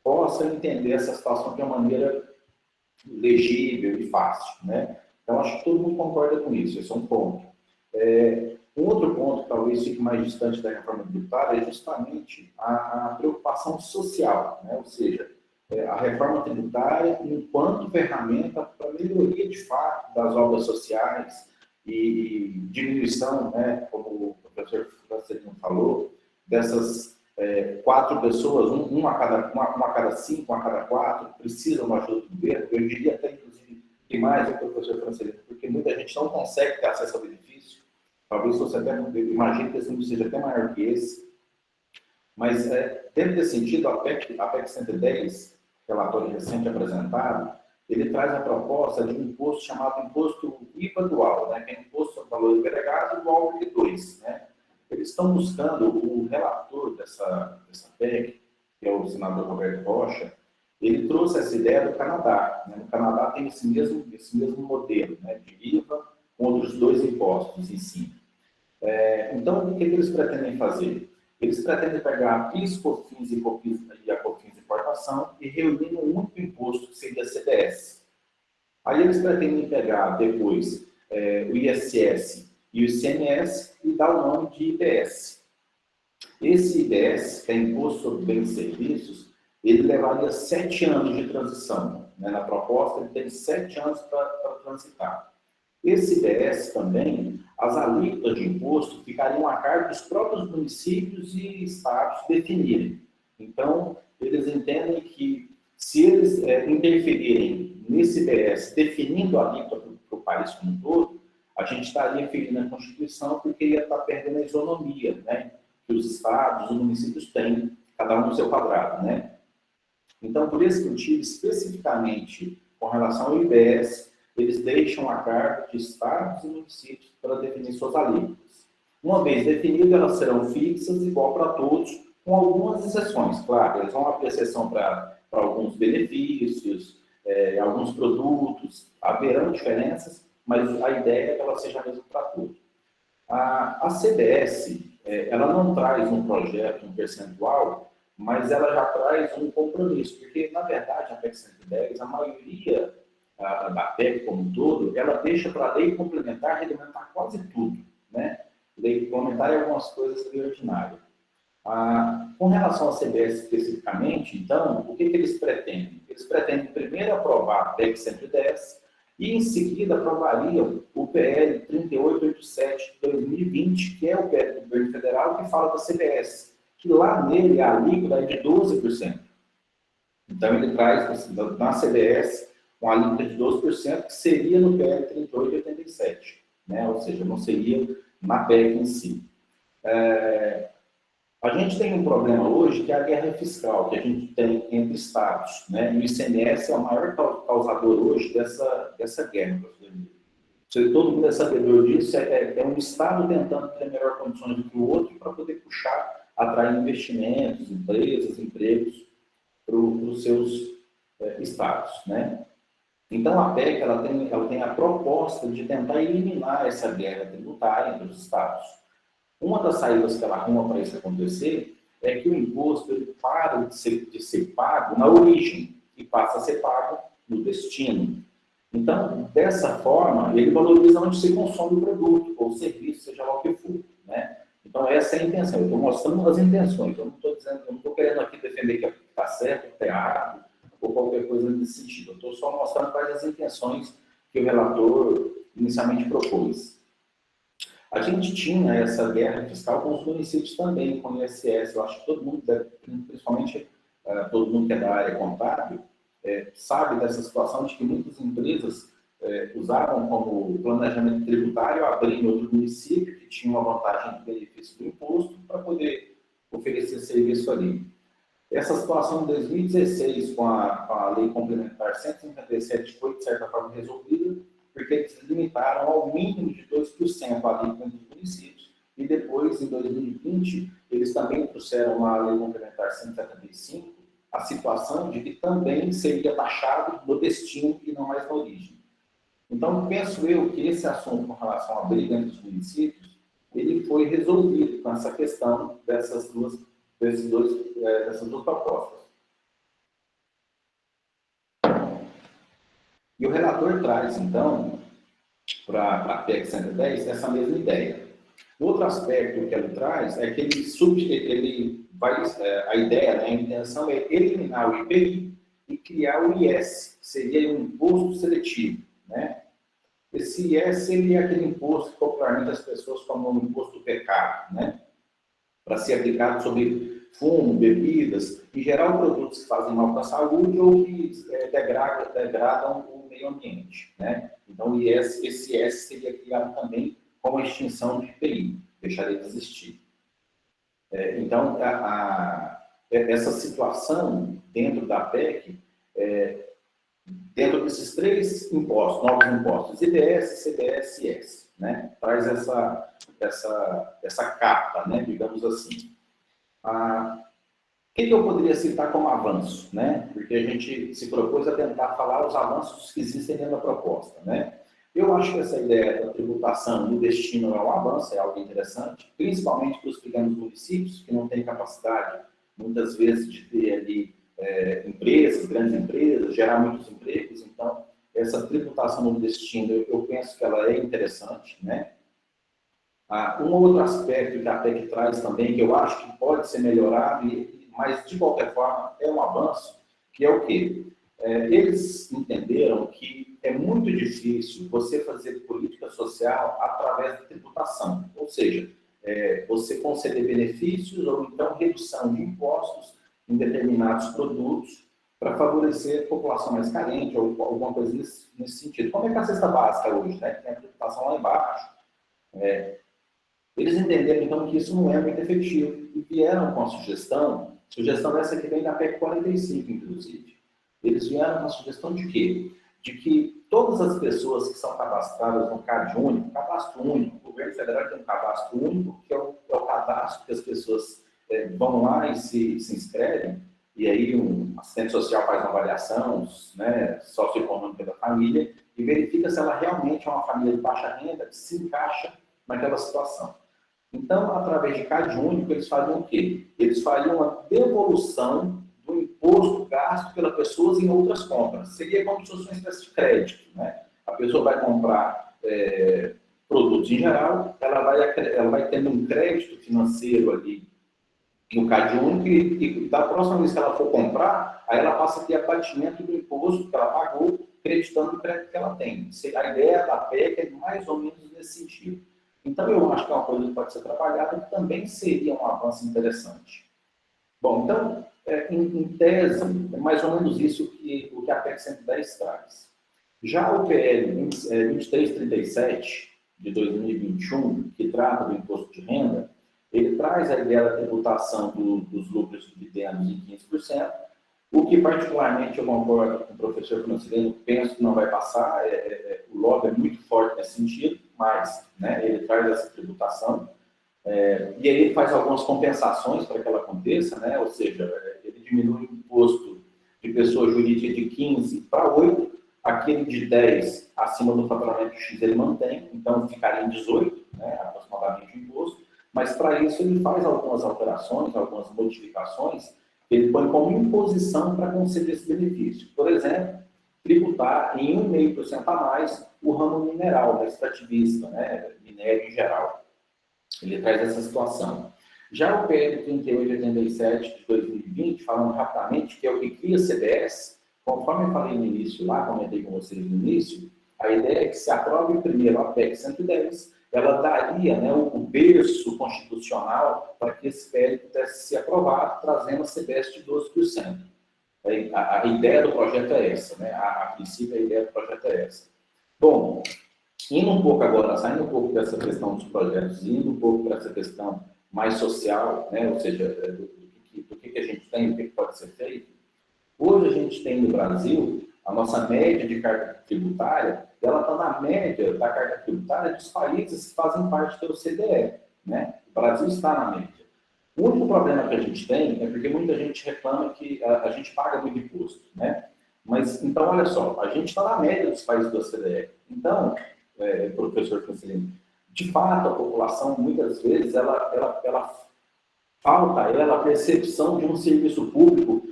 possa entender essa situação de uma maneira legível e fácil, né? Então, acho que todo mundo concorda com isso, esse é um ponto. Um outro ponto que talvez fique mais distante da reforma tributária é justamente a preocupação social, né? Ou seja, a reforma tributária enquanto ferramenta para melhoria de fato das obras sociais e diminuição, né, como o professor Francelino falou, dessas 4 pessoas, uma a cada 5, uma a cada 4, precisam da ajuda do governo. Eu diria até, inclusive, que mais do que o professor Francelino, porque muita gente não consegue ter acesso ao benefício. Talvez você até imagine que esse número seja até maior que esse. Mas, dentro desse sentido, a PEC 110, relatório recente apresentado, ele traz a proposta de um imposto chamado imposto IVA dual, né, que é imposto sobre valor agregado igual ao IVA2, né? Eles estão buscando, o relator dessa PEC, que é o senador Roberto Rocha, ele trouxe essa ideia do Canadá, né? No Canadá tem esse mesmo modelo, né, de IVA com outros 2 impostos em si. Então, o que eles pretendem fazer? Eles pretendem pegar a PIS, COFINS e a COFINS importação e reunir num único imposto, que seria a CBS. Aí eles pretendem pegar depois o ISS e o ICMS e dar o nome de IBS. Esse IBS, que é Imposto sobre Bens e Serviços, ele levaria 7 anos de transição, né? Na proposta, ele tem 7 anos para transitar. Esse IBS também, as alíquotas de imposto ficariam a cargo dos próprios municípios e estados definirem. Então, eles entendem que, se eles interferirem nesse IBS, definindo a alíquota para o país como um todo, a gente estaria ferindo a Constituição, porque ia estar perdendo a isonomia, né, que os estados, os municípios têm, cada um no seu quadrado, né? Então, por esse motivo, especificamente com relação ao IBS, eles deixam a cargo de estados e municípios para definir suas alíquotas. Uma vez definidas, elas serão fixas, igual para todos, com algumas exceções. Claro, eles vão abrir exceção para alguns benefícios, alguns produtos, haverão diferenças, mas a ideia é que ela seja a mesma para todos. A CBS, ela não traz um projeto, um percentual, mas ela já traz um compromisso, porque, na verdade, a PEC 110, a maioria da PEC como um todo, ela deixa para a lei complementar regulamentar quase tudo, né? Lei complementar é algumas coisas ordinárias. Com relação à CBS especificamente, então, o que eles pretendem? Eles pretendem primeiro aprovar a PEC 110 e, em seguida, aprovariam o PL 3887 de 2020, que é o PL do governo federal, que fala da CBS, que lá nele a alíquota é de 12%. Então, ele traz na CBS uma alíquota de 12%, que seria no PL 3887, né? Ou seja, não seria na PEC em si. A gente tem um problema hoje, que é a guerra fiscal, que a gente tem entre estados, né? E o ICMS é o maior causador hoje dessa guerra. Todo mundo é sabedor disso, é um estado tentando ter melhores condições do que o outro para poder puxar, atrair investimentos, empresas, empregos para os seus estados, né? Então, a PEC ela tem a proposta de tentar eliminar essa guerra tributária entre os estados. Uma das saídas que ela arruma para isso acontecer é que o imposto ele para de ser pago na origem e passa a ser pago no destino. Então, dessa forma, ele valoriza onde se consome o produto ou serviço, seja lá o que for, né? Então, essa é a intenção. Eu estou mostrando as intenções. Eu não estou querendo aqui defender que está certo, que está errado, ou qualquer coisa nesse sentido. Eu estou só mostrando quais as intenções que o relator inicialmente propôs. A gente tinha essa guerra fiscal com os municípios também, com o ISS. Eu acho que todo mundo deve, principalmente todo mundo que é da área contábil, sabe dessa situação de que muitas empresas usavam como planejamento tributário abrir em outro município que tinha uma vantagem de benefício do imposto para poder oferecer serviço ali. Essa situação em 2016, com a Lei Complementar 157, foi, de certa forma, resolvida, porque eles limitaram ao mínimo de 2% a alíquota dos municípios, e depois, em 2020, eles também trouxeram uma Lei Complementar 175, a situação de que também seria taxado no destino e não mais na origem. Então, penso eu que esse assunto com relação à briga entre os municípios, ele foi resolvido com essa questão dessas duas propostas. E o relator traz, então, para a PEC 110, essa mesma ideia. Outro aspecto que ele traz é que a ideia, né, a intenção é eliminar o IPI e criar o IS, que seria um imposto seletivo, né? Esse IS seria aquele imposto que popularmente as pessoas chamam de imposto do pecado, né? Para ser aplicado sobre fumo, bebidas, em geral produtos que fazem mal para a saúde ou que degradam o meio ambiente, né? Então, esse IS seria criado também com a extinção de IPI, deixaria de existir. Então, essa situação dentro da PEC, dentro desses três impostos, novos impostos, IBS, CBS e IS, né? Traz essa capa, né? Digamos assim. O que eu poderia citar como avanço, né? Porque a gente se propôs a tentar falar os avanços que existem dentro da proposta, né? Eu acho que essa ideia da tributação no destino é um avanço, é algo interessante, principalmente para os pequenos municípios, que não têm capacidade, muitas vezes, de ter ali empresas, grandes empresas, gerar muitos empregos. Então, essa tributação no destino, eu penso que ela é interessante, né? Um outro aspecto que a PEC traz também, que eu acho que pode ser melhorado, mas, de qualquer forma, é um avanço, que é o quê? Eles entenderam que é muito difícil você fazer política social através da tributação, ou seja, você conceder benefícios ou então redução de impostos em determinados produtos para favorecer a população mais carente ou alguma coisa nesse sentido. Como é que a cesta básica hoje, né? Tem a tributação lá embaixo. Eles entenderam, então, que isso não é muito efetivo e vieram com a sugestão essa que vem da PEC 45, inclusive. Eles vieram com a sugestão de quê? De que todas as pessoas que são cadastradas no CAD único, cadastro único, o governo federal tem um cadastro único, que é o cadastro que as pessoas vão lá e se inscrevem, e aí um assistente social faz uma avaliação, né, socioeconômica da família e verifica se ela realmente é uma família de baixa renda que se encaixa naquela situação. Então, através de CAD único, eles fariam o quê? Eles fariam uma devolução do imposto gasto pelas pessoas em outras compras. Seria como se fosse uma espécie de crédito, né? A pessoa vai comprar produtos em geral, ela vai tendo um crédito financeiro ali no CAD único e da próxima vez que ela for comprar, aí ela passa a ter abatimento do imposto que ela pagou, acreditando no crédito que ela tem. A ideia da PEC é mais ou menos nesse sentido. Então, eu acho que é uma coisa que pode ser trabalhada e também seria um avanço interessante. Bom, então, em tese, é mais ou menos isso o que a PEC 110 traz. Já o PL 2337, de 2021, que trata do imposto de renda, ele traz a ideia da tributação dos lucros e dividendos em 15%, o que particularmente eu concordo com o professor Francisco, penso que não vai passar, o lobby é muito forte nesse sentido, mas, né, ele traz essa tributação, e aí ele faz algumas compensações para que ela aconteça, né, ou seja, ele diminui o imposto de pessoa jurídica de 15 para 8, aquele de 10 acima do faturamento X ele mantém, então ficaria em 18, né, aproximadamente o imposto, mas para isso ele faz algumas alterações, algumas modificações, ele põe como imposição para conceder esse benefício. Por exemplo, tributar em 1,5% a mais o ramo mineral, da extrativista, né, minério em geral. Ele traz essa situação. Já o PL 3887 de 2020, falando rapidamente, que é o que cria CBS, conforme eu falei no início lá, comentei com vocês no início, a ideia é que se aprove primeiro a PEC 110, ela daria, né, o berço constitucional para que esse PL pudesse ser aprovado, trazendo a CBS de 12%. A ideia do projeto é essa, né? A princípio, a ideia do projeto é essa. Bom, indo um pouco agora, saindo um pouco dessa questão dos projetos, indo um pouco para essa questão mais social, né? Ou seja, do que a gente tem, o que pode ser feito. Hoje a gente tem no Brasil, a nossa média de carga tributária, ela está na média da carga tributária dos países que fazem parte do OCDE, né? O Brasil está na média. O único problema que a gente tem é porque muita gente reclama que a gente paga muito imposto, né? Mas, então, olha só, a gente está na média dos países do OCDE. Então, professor Francelino, de fato, a população, muitas vezes, ela falta a ela a percepção de um serviço público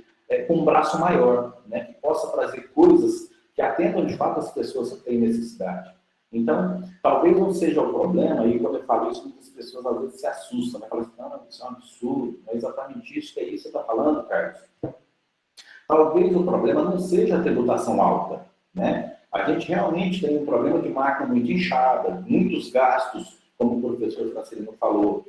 com um braço maior, né? Que possa trazer coisas que atendam, de fato, as pessoas que têm necessidade. Então, talvez não seja o problema, e quando eu falo isso, muitas pessoas às vezes se assustam, né? Falam assim, não, isso é um absurdo, não é exatamente isso, que é isso que você está falando, Carlos. Talvez o problema não seja a tributação alta, né? A gente realmente tem um problema de máquina muito inchada, muitos gastos, como o professor Francelino falou,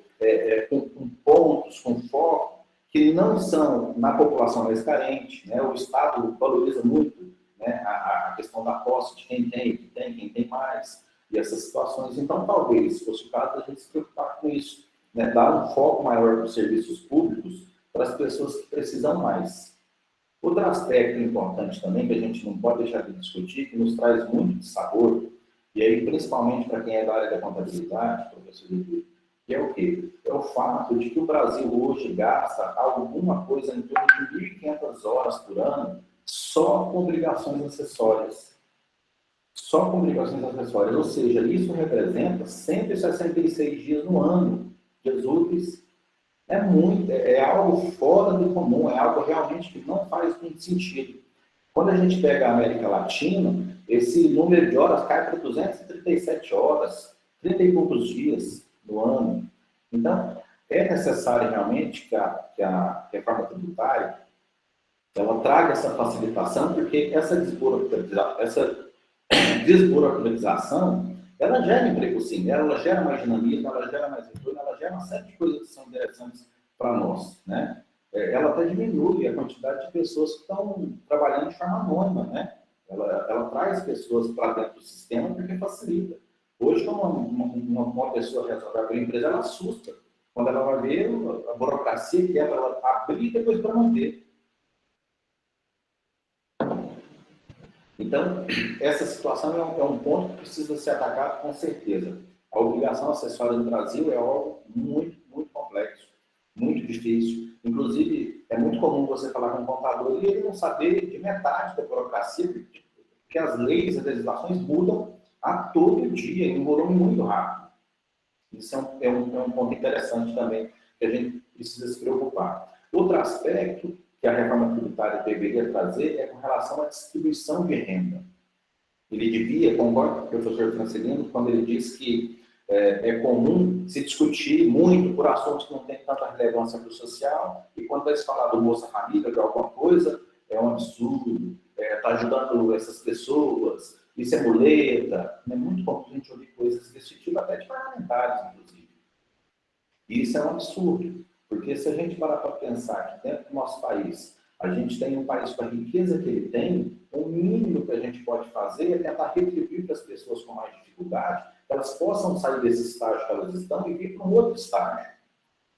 com pontos, com foco, que não são na população mais carente, né? O Estado valoriza muito, né, a questão da posse de quem tem mais, e essas situações. Então, talvez, se fosse o caso, a gente se preocupar com isso, né, dar um foco maior para os serviços públicos para as pessoas que precisam mais. Outro aspecto importante também, que a gente não pode deixar de discutir, que nos traz muito de sabor, e aí, principalmente para quem é da área da contabilidade, professor Eduardo, que é o quê? É o fato de que o Brasil hoje gasta alguma coisa em torno de 1.500 horas por ano só com obrigações acessórias. Só com obrigações acessórias. Ou seja, isso representa 166 dias no ano, dias úteis. É algo fora do comum, é algo realmente que não faz muito sentido. Quando a gente pega a América Latina, esse número de horas cai para 237 horas, 30 e poucos dias no ano. Então, é necessário realmente que a reforma tributária ela traga essa facilitação, porque essa desburocratização, ela gera emprego sim, ela gera mais dinamismo, ela gera mais retorno, ela gera uma série de coisas que são interessantes para nós, né? Ela até diminui a quantidade de pessoas que estão trabalhando de forma anônima, né? Ela traz pessoas para dentro do sistema porque facilita. Hoje, quando uma pessoa resolve abrir a empresa, ela assusta. Quando ela vai ver a burocracia que é para ela abrir e depois para manter. Então, essa situação é um ponto que precisa ser atacado com certeza. A obrigação acessória no Brasil é algo muito, muito complexo, muito difícil. Inclusive, é muito comum você falar com um contador e ele não saber de metade da burocracia, porque as leis, as legislações mudam a todo dia, em um volume muito rápido. Isso é um ponto interessante também, que a gente precisa se preocupar. Outro aspecto que a reforma tributária deveria trazer é com relação à distribuição de renda. Ele devia, concordo com o professor Francelino, quando ele diz que é comum se discutir muito por assuntos que não têm tanta relevância para o social, e quando vai se falar do Bolsa Família, de alguma coisa, é um absurdo, está ajudando essas pessoas, isso é muleta. É muito comum a gente ouvir coisas desse tipo, até de parlamentares, inclusive. E isso é um absurdo. Porque se a gente parar para pensar que dentro do nosso país, a gente tem um país com a riqueza que ele tem, o mínimo que a gente pode fazer é tentar retribuir para as pessoas com mais dificuldade, que elas possam sair desse estágio que elas estão e vir para um outro estágio.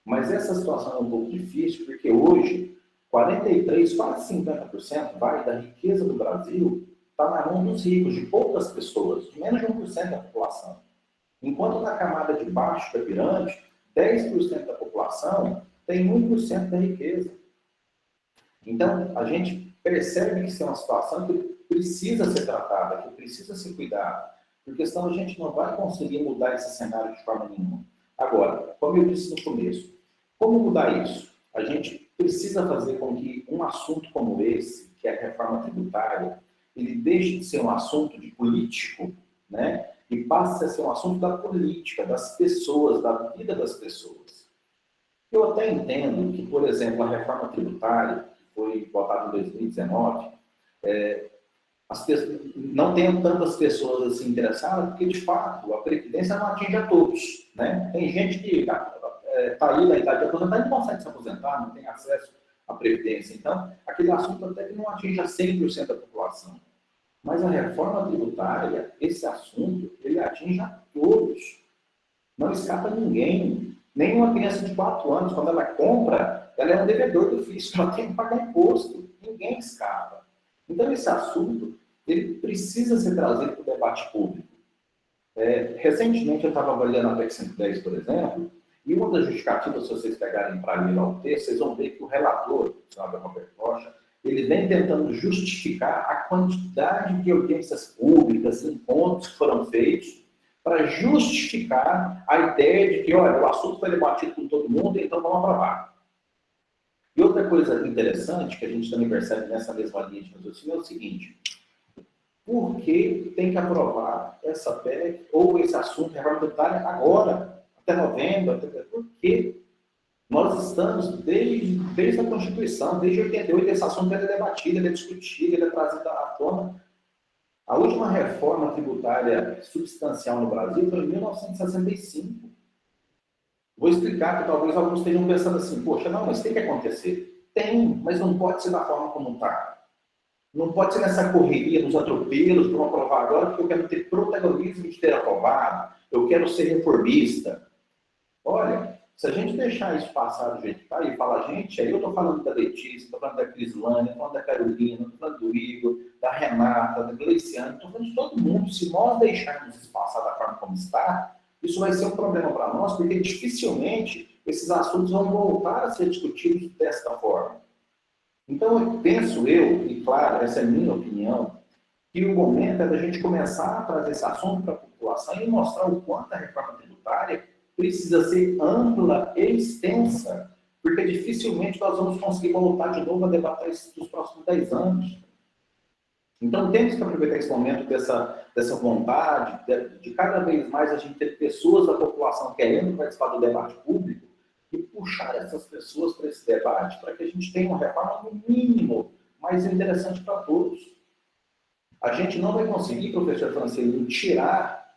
Mas essa situação é um pouco difícil, porque hoje, 43%, quase 50% da riqueza do Brasil está na mão dos ricos, de poucas pessoas, de menos de 1% da população. Enquanto na camada de baixo da pirâmide, 10% da população tem 1% da riqueza. Então, a gente percebe que isso é uma situação que precisa ser tratada, que precisa ser cuidada, porque senão a gente não vai conseguir mudar esse cenário de forma nenhuma. Agora, como eu disse no começo, como mudar isso? A gente precisa fazer com que um assunto como esse, que é a reforma tributária, ele deixe de ser um assunto de político, né? E passe a ser um assunto da política, das pessoas, da vida das pessoas. Eu até entendo que, por exemplo, a reforma tributária, que foi votada em 2019, não tenham tantas pessoas assim interessadas, porque, de fato, a Previdência não atinge a todos, né? Tem gente que está aí na idade de aposentar e não consegue se aposentar, não tem acesso à Previdência. Então, aquele assunto até que não atinge a 100% da população. Mas a reforma tributária, esse assunto, ele atinge a todos. Não escapa ninguém. Nem uma criança de 4 anos, quando ela compra, ela é um devedor do fisco, ela tem que pagar imposto. Ninguém escapa. Então, esse assunto, ele precisa ser trazido para o debate público. Recentemente, eu estava avaliando a PEC 110, por exemplo, e uma das justificativas, se vocês pegarem para ler lá o texto, vocês vão ver que o relator, o senador Roberto Rocha, ele vem tentando justificar a quantidade de audiências públicas, encontros que foram feitos, para justificar a ideia de que, olha, o assunto foi debatido com todo mundo, então vamos aprovar. E outra coisa interessante, que a gente também percebe nessa mesma linha de raciocínio, é o seguinte: por que tem que aprovar essa PEC ou esse assunto, reforma tributária, agora, até novembro? Por quê? Nós estamos, desde a Constituição, desde 88, esse assunto é debatido, ele é discutido, ele é trazido à tona. A última reforma tributária substancial no Brasil foi em 1965. Vou explicar, que talvez alguns estejam pensando assim, poxa, não, mas tem que acontecer. Tem, mas não pode ser da forma como está. Não pode ser nessa correria dos atropelos, vamos aprovar agora, porque eu quero ter protagonismo de ter aprovado, eu quero ser reformista. Olha, se a gente deixar isso passar do jeito que está e falar, gente, aí eu estou falando da Letícia, estou falando da Crislane, estou falando da Carolina, estou falando do Igor, da Renata, da Gleiciane, estou falando de todo mundo. Se nós deixarmos isso passar da forma como está, isso vai ser um problema para nós, porque dificilmente esses assuntos vão voltar a ser discutidos desta forma. Então, eu penso, e claro, essa é a minha opinião, que o momento é da gente começar a trazer esse assunto para a população e mostrar o quanto a reforma tributária precisa ser ampla e extensa, porque dificilmente nós vamos conseguir voltar de novo a debater isso nos próximos 10 anos. Então, temos que aproveitar esse momento dessa vontade, de cada vez mais a gente ter pessoas da população querendo participar do debate público e puxar essas pessoas para esse debate, para que a gente tenha uma reforma, no mínimo, mais interessante para todos. A gente não vai conseguir, professor Francelino, tirar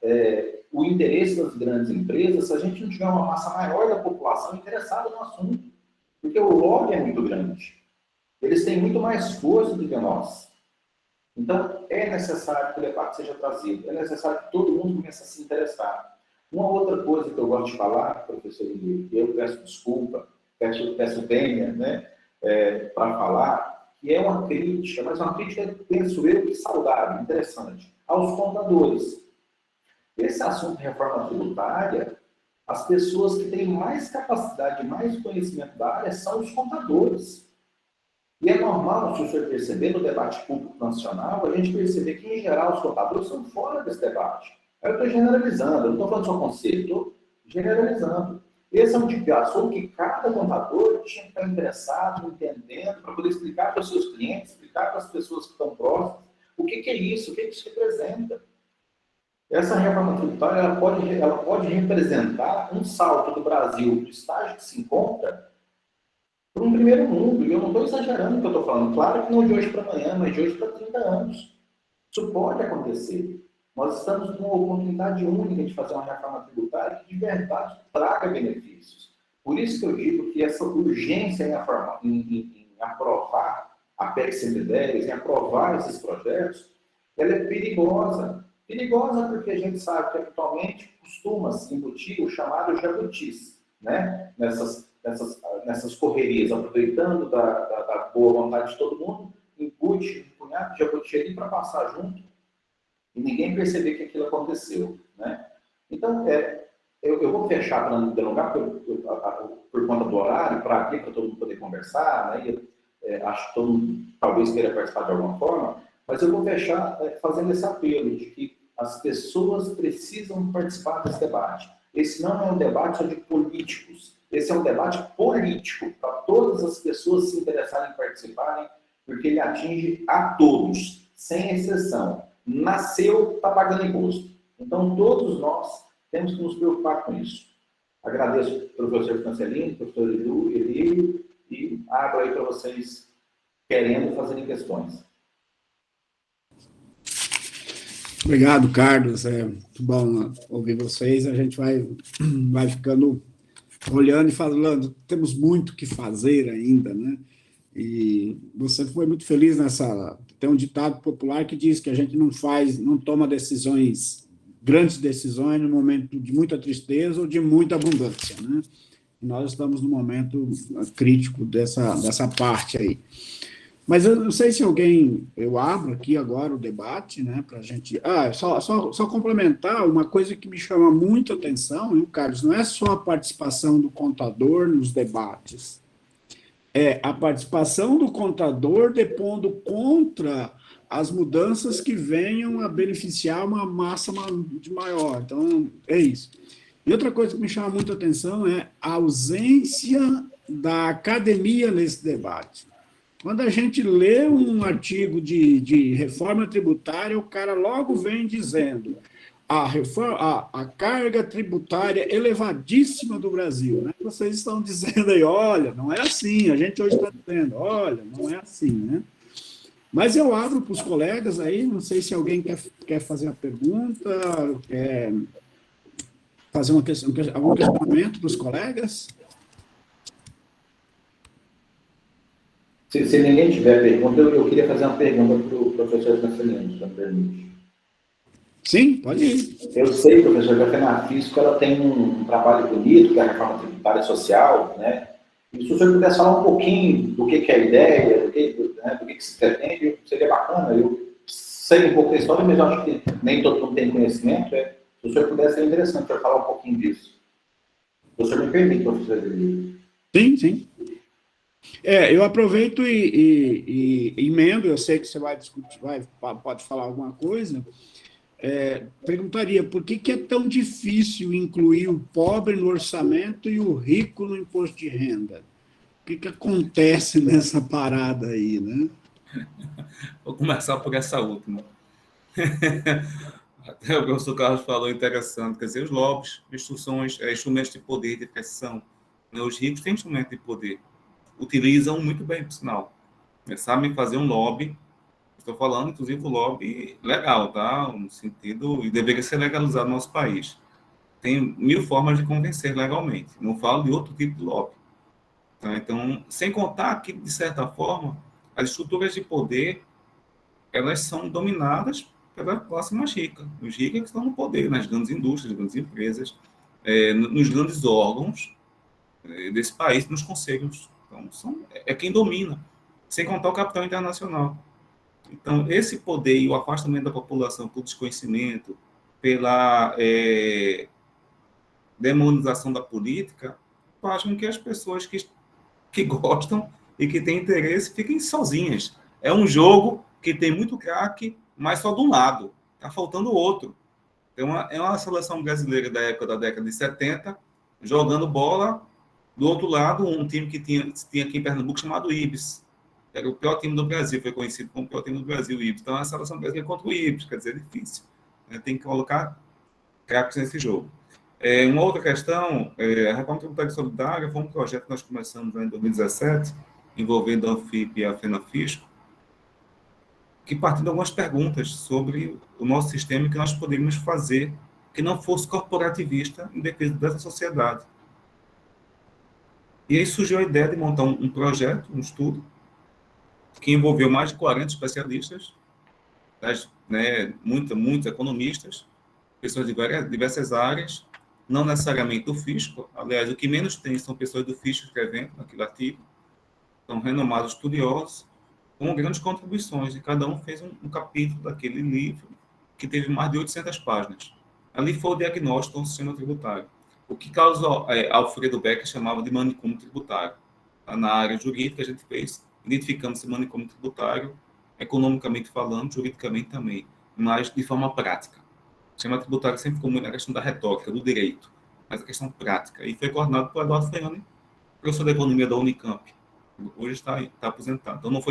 o interesse das grandes empresas se a gente não tiver uma massa maior da população interessada no assunto. Porque o lobby é muito grande. Eles têm muito mais força do que nós. Então, é necessário que o debate seja trazido. É necessário que todo mundo comece a se interessar. Uma outra coisa que eu gosto de falar, professor Emílio, e eu peço desculpa, peço bem, né, para falar, que é uma crítica, mas uma crítica, penso eu, que saudável, interessante, aos contadores. Esse assunto de reforma tributária, as pessoas que têm mais capacidade, mais conhecimento da área são os contadores. E é normal, se o senhor perceber, no debate público nacional, a gente perceber que, em geral, os contadores são fora desse debate. Eu estou generalizando, eu não estou falando só conselho, estou generalizando. Esse é um tipo de assunto que cada contador tinha que estar interessado, entendendo, para poder explicar para os seus clientes, explicar para as pessoas que estão próximas, o que é isso, o que isso representa. Essa reforma tributária ela pode representar um salto do Brasil, do estágio que se encontra, para um primeiro mundo. E eu não estou exagerando o que eu estou falando. Claro que não de hoje para amanhã, mas de hoje para 30 anos. Isso pode acontecer. Nós estamos com uma oportunidade única de fazer uma reforma tributária que de verdade traga benefícios. Por isso que eu digo que essa urgência em aprovar a PEC 110, em aprovar esses projetos, ela é perigosa. Perigosa porque a gente sabe que atualmente costuma-se embutir o chamado jabutis, né? Nessas correrias, aproveitando da boa vontade de todo mundo, embute um punhado de jabuti ali para passar junto e ninguém perceber que aquilo aconteceu, né? Então, eu vou fechar para não delongar, por conta do horário, para todo mundo poder conversar, né? Acho que todo mundo talvez queira participar de alguma forma, mas eu vou fechar fazendo esse apelo de que as pessoas precisam participar desse debate. Esse não é um debate só de políticos, esse é um debate político, para todas as pessoas se interessarem em participarem, porque ele atinge a todos, sem exceção. Nasceu, está pagando imposto. Então, todos nós temos que nos preocupar com isso. Agradeço ao professor Francelino, professor Elírio, e abro aí para vocês querendo fazerem questões. Obrigado, Carlos. É muito bom ouvir vocês. A gente vai ficando olhando e falando, temos muito que fazer ainda, né? E você foi muito feliz nessa. Tem um ditado popular que diz que a gente não toma decisões, grandes decisões, no momento de muita tristeza ou de muita abundância, né? E nós estamos no momento crítico dessa parte aí. Mas eu não sei se eu abro aqui agora o debate, né, para a gente. Só complementar uma coisa que me chama muito a atenção, viu, Carlos? Não é só a participação do contador nos debates, é a participação do contador depondo contra as mudanças que venham a beneficiar uma massa de maior. Então, é isso. E outra coisa que me chama muito a atenção é a ausência da academia nesse debate. Quando a gente lê um artigo de reforma tributária, o cara logo vem dizendo a carga tributária elevadíssima do Brasil. Né? Vocês estão dizendo aí, olha, não é assim, a gente hoje está dizendo, olha, não é assim. Né? Mas eu abro para os colegas aí, não sei se alguém quer fazer a pergunta, quer fazer algum questionamento para os colegas. Se ninguém tiver pergunta, eu queria fazer uma pergunta para o professor Francelino, se me permite. Sim, pode ir. Eu sei, professor, que a FENAFISCO ela tem um trabalho bonito, que é a reforma tributária social, né? E se o senhor pudesse falar um pouquinho do que é a ideia, do que se pretende, seria bacana. Eu sei um pouco da história, mas eu acho que nem todo mundo tem conhecimento. Se o senhor pudesse, seria interessante para falar um pouquinho disso. O senhor me permite, professor Edilio? Sim, sim. Eu aproveito e emendo, eu sei que você vai discutir, pode falar alguma coisa. Perguntaria por que é tão difícil incluir o pobre no orçamento e o rico no imposto de renda? O que acontece nessa parada aí, né? Vou começar por essa última. Até o professor Carlos falou interessante, quer dizer, os lobbies, instrumentos de poder, de pressão. Os ricos têm instrumento de poder, utilizam muito bem, por sinal. Eles sabem fazer um lobby, estou falando, inclusive, o lobby legal, tá? No sentido, e deveria ser legalizado no nosso país. Tem 1000 formas de convencer legalmente. Não falo de outro tipo de lobby. Tá? Então, sem contar que, de certa forma, as estruturas de poder, elas são dominadas pela classe mais rica. Os ricos que estão no poder, nas grandes indústrias, nas grandes empresas, nos grandes órgãos desse país, nos conselhos. Então, é quem domina, sem contar o capital internacional. Então, esse poder e o afastamento da população por desconhecimento, pela demonização da política, fazem com que as pessoas que gostam e que têm interesse fiquem sozinhas. É um jogo que tem muito craque, mas só de um lado. Está faltando o outro. É uma seleção brasileira da década de 70, jogando bola. Do outro lado, um time que tinha aqui em Pernambuco chamado Ibis. Era o pior time do Brasil, foi conhecido como o pior time do Brasil, o Ibis. Então, é a seleção brasileira contra o Ibis, quer dizer, é difícil. Tem que colocar craques nesse jogo. Uma outra questão, a Reforma Tributária Solidária foi um projeto que nós começamos em 2017, envolvendo a Anfip e a FENAFISCO, que partiu de algumas perguntas sobre o nosso sistema que nós poderíamos fazer que não fosse corporativista em defesa dessa sociedade. E aí surgiu a ideia de montar um projeto, um estudo, que envolveu mais de 40 especialistas, muitos economistas, pessoas de diversas áreas, não necessariamente do fisco. Aliás, o que menos tem são pessoas do fisco escrevendo naquele artigo, são renomados estudiosos, com grandes contribuições, e cada um fez um capítulo daquele livro, que teve mais de 800 páginas. Ali foi o diagnóstico do sistema tributário. O que causou Alfredo Becker chamava de manicômio tributário. Na área jurídica, a gente identificando esse manicômio tributário, economicamente falando, juridicamente também, mas de forma prática. O sistema tributário sempre ficou muito na questão da retórica, do direito, mas a questão prática. E foi coordenado por Eduardo Ferrani, professor de economia da Unicamp. Hoje está aposentado. Então, não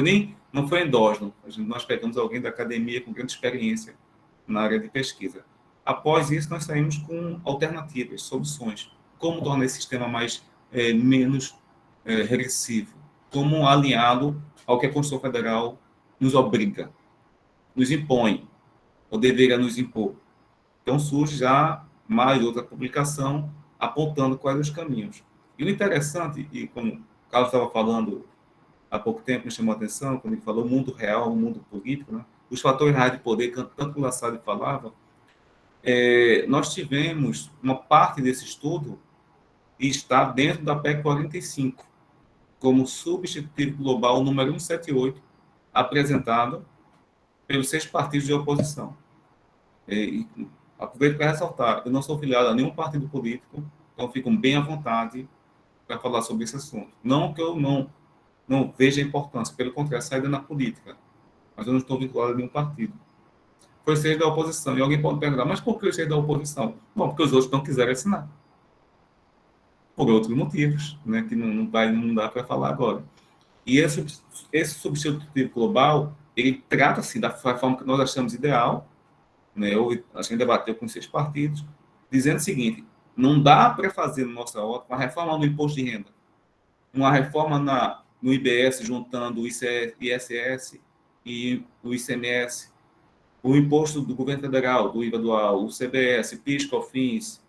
foi endógeno. Nós pegamos alguém da academia com grande experiência na área de pesquisa. Após isso, nós saímos com alternativas, soluções. Como tornar esse sistema menos regressivo? Como alinhá-lo ao que a Constituição Federal nos obriga, nos impõe. ou deveria nos impor. Então surge já mais outra publicação apontando quais os caminhos. E o interessante, e como o Carlos estava falando há pouco tempo, me chamou a atenção, quando ele falou mundo real, mundo político, né? Os fatores reais de poder, que tanto o Lassade falava, nós tivemos uma parte desse estudo e está dentro da PEC 45, como substitutivo global número 178, apresentado pelos 6 partidos de oposição. E aproveito para ressaltar, eu não sou filiado a nenhum partido político, então fico bem à vontade para falar sobre esse assunto. Não que eu não veja a importância, pelo contrário, saída na política, mas eu não estou vinculado a nenhum partido. Foi 6 da oposição, e alguém pode perguntar, mas por que os 6 da oposição? Bom, porque os outros não quiseram assinar. Por outros motivos, né, que não dá para falar agora. E esse substitutivo global, ele trata-se da forma que nós achamos ideal, né, a gente debateu com 6 partidos, dizendo o seguinte: não dá para fazer, no nossa ótica, uma reforma no imposto de renda, uma reforma no IBS, juntando o ISS e o ICMS, o imposto do governo federal, do IVA dual, o CBS, PIS, COFINS.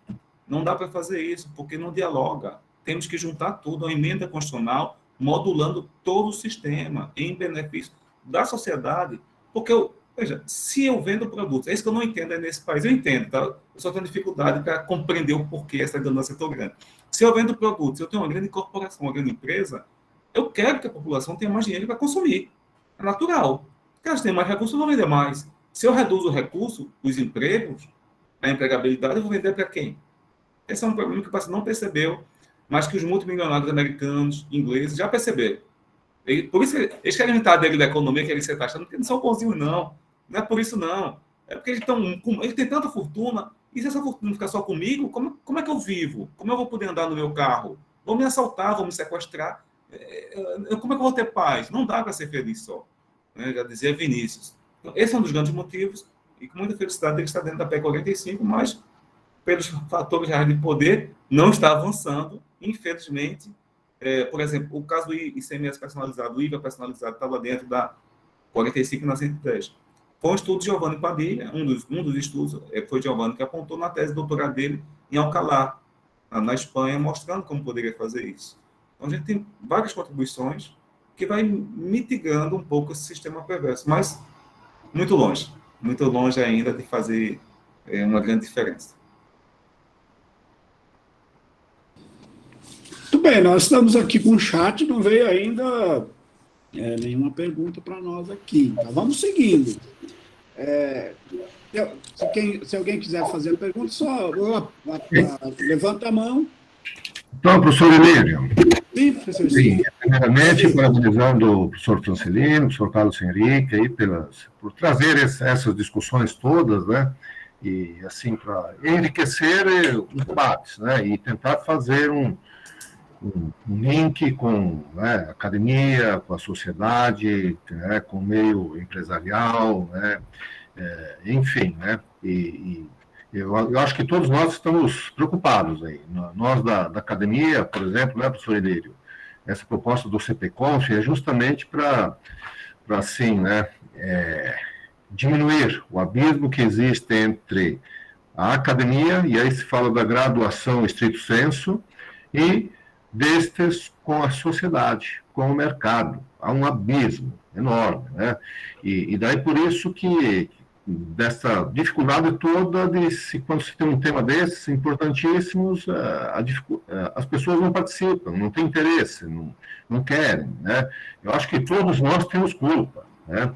Não dá para fazer isso, porque não dialoga. Temos que juntar tudo, uma emenda constitucional, modulando todo o sistema em benefício da sociedade, porque veja, se eu vendo produtos, é isso que eu não entendo nesse país, eu entendo, tá? Eu só tenho dificuldade para compreender o porquê essa ganância é tão grande. Se eu vendo produtos, eu tenho uma grande corporação, uma grande empresa, eu quero que a população tenha mais dinheiro para consumir. É natural. Porque elas têm mais recursos, eu vou vender mais. Se eu reduzo o recurso, os empregos, a empregabilidade, eu vou vender para quem? Esse é um problema que o paciente não percebeu, mas que os multimilionários americanos, ingleses, já perceberam. Por isso, eles querem imitar dele da economia, querem ser taxados, porque não são bonzinhos, não. Não é por isso, não. É porque eles têm tanta fortuna, e se essa fortuna ficar só comigo, como é que eu vivo? Como eu vou poder andar no meu carro? Vão me assaltar, vão me sequestrar. Como é que eu vou ter paz? Não dá para ser feliz só. Né? Já dizia Vinícius. Então, esse é um dos grandes motivos, e com muita felicidade ele está dentro da PEC 45, mas pelos fatores reais de poder, não está avançando, infelizmente. Por exemplo, o caso do ICMS personalizado, o IVA personalizado, estava dentro da 45 na 110. Foi um estudo de Giovanni Padilha, um dos estudos, foi Giovanni que apontou na tese de doutorado dele em Alcalá, na Espanha, mostrando como poderia fazer isso. Então, a gente tem várias contribuições que vai mitigando um pouco esse sistema perverso, mas muito longe ainda de fazer uma grande diferença. Muito bem, nós estamos aqui com o chat, não veio ainda nenhuma pergunta para nós aqui. Então, vamos seguindo. Se alguém quiser fazer a pergunta, só levanta a mão. Então, professor Emílio. Sim, professor. Sim, primeiramente, parabenizando o professor Francelino, o professor Carlos Henrique, aí por trazer essas discussões todas, né? E, assim, para enriquecer os debates, né? E tentar fazer um link com, né, a academia, com a sociedade, né, com o meio empresarial, né, enfim, né, e eu acho que todos nós estamos preocupados aí. Nós da academia, por exemplo, né, professor Elírio, essa proposta do CPConf é justamente para assim, né, diminuir o abismo que existe entre a academia, e aí se fala da graduação estrito sensu, e destes com a sociedade, com o mercado. Há um abismo enorme, né? E daí por isso que dessa dificuldade toda quando se tem um tema desses importantíssimos, as pessoas não participam, não têm interesse, não querem, né? Eu acho que todos nós temos culpa, né?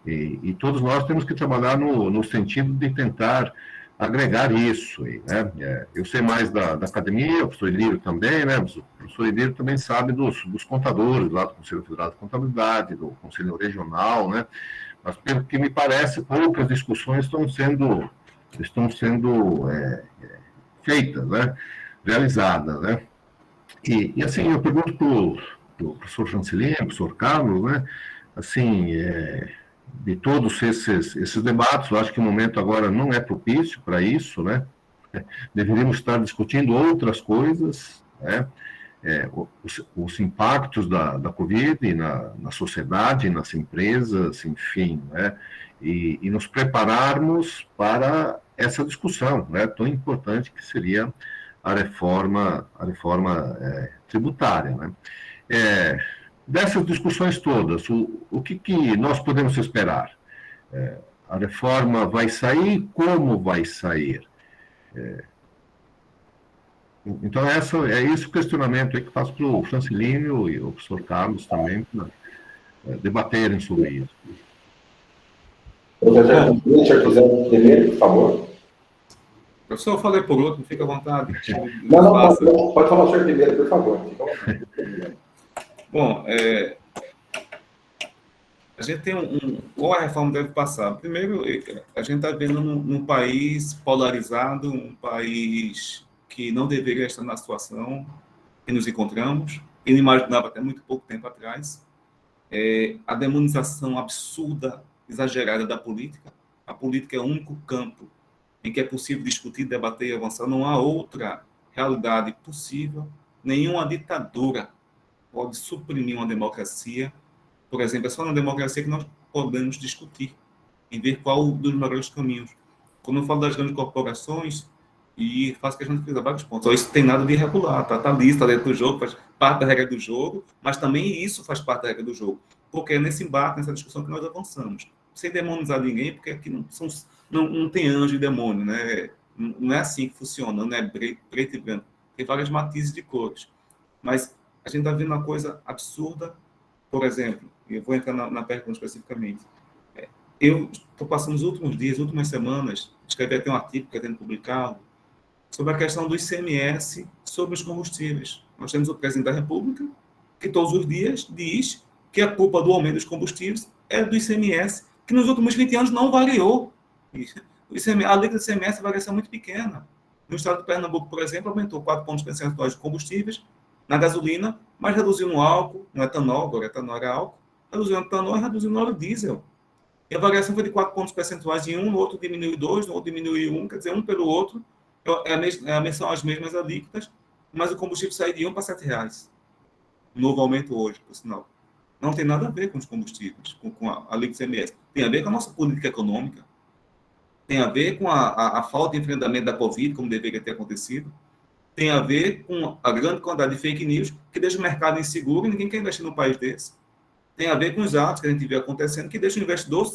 E todos nós temos que trabalhar no sentido de tentar agregar isso, né? Eu sei mais da academia, o professor Elírio também, né? O professor Elírio também sabe dos contadores lá do Conselho Federal de Contabilidade, do Conselho Regional, né? Mas pelo que me parece, poucas discussões estão sendo feitas, né? Realizadas, né? E assim, eu pergunto para o professor Francelino, professor Carlos, né? Assim, de todos esses debates, eu acho que o momento agora não é propício para isso, né? Deveríamos estar discutindo outras coisas, né? os impactos da Covid na sociedade, nas empresas, enfim, né? E nos prepararmos para essa discussão, né, tão importante que seria a reforma tributária, né? Dessas discussões todas, o que nós podemos esperar? A reforma vai sair? Como vai sair? Então, é esse o questionamento aí que faço para o Francilínio e o professor Carlos também, para debaterem sobre isso. Professor, se o senhor quiser primeiro, por favor. Professor, eu falei por último, fica à vontade. Não, pode falar o senhor primeiro, por favor. Fica à vontade. Bom, a gente tem qual a reforma deve passar? Primeiro, a gente está vendo num país polarizado, um país que não deveria estar na situação que nos encontramos, inimaginável até muito pouco tempo atrás, a demonização absurda, exagerada da política. A política é o único campo em que é possível discutir, debater e avançar. Não há outra realidade possível. Nenhuma ditadura pode suprimir uma democracia. Por exemplo, é só na democracia que nós podemos discutir e ver qual dos melhores caminhos. Quando eu falo das grandes corporações, e faço questão de frisar vários pontos. Isso tem nada de irregular, tá lista dentro do jogo, faz parte da regra do jogo, mas também isso faz parte da regra do jogo. Porque é nesse embate, nessa discussão que nós avançamos. Sem demonizar ninguém, porque aqui não tem anjo e demônio, né? Não é assim que funciona, não é preto e branco. Tem vários matizes de cores. Mas a gente está vendo uma coisa absurda. Por exemplo, eu vou entrar na pergunta especificamente. Eu estou passando os últimos dias, as últimas semanas, escrevi até um artigo que pretendo publicado, sobre a questão do ICMS sobre os combustíveis. Nós temos o presidente da República, que todos os dias diz que a culpa do aumento dos combustíveis é do ICMS, que nos últimos 20 anos não variou. A alíquota do ICMS é variação muito pequena. No estado de Pernambuco, por exemplo, aumentou 4 pontos percentuais de combustíveis na gasolina, mas reduziu no álcool, no etanol, agora etanol era álcool, reduziu no etanol e reduziu no óleo diesel. E a variação foi de 4 pontos percentuais em um, no outro diminuiu 2, no outro diminuiu 1, quer dizer, um pelo outro, são as mesmas alíquotas, mas o combustível saiu de R$ 1 para R$ 7. Novo aumento hoje, por sinal. Não tem nada a ver com os combustíveis, com a alíquota do ICMS. Tem a ver com a nossa política econômica, tem a ver com a falta de enfrentamento da Covid, como deveria ter acontecido, tem a ver com a grande quantidade de fake news que deixa o mercado inseguro e ninguém quer investir num país desse. Tem a ver com os atos que a gente vê acontecendo que deixam o investidor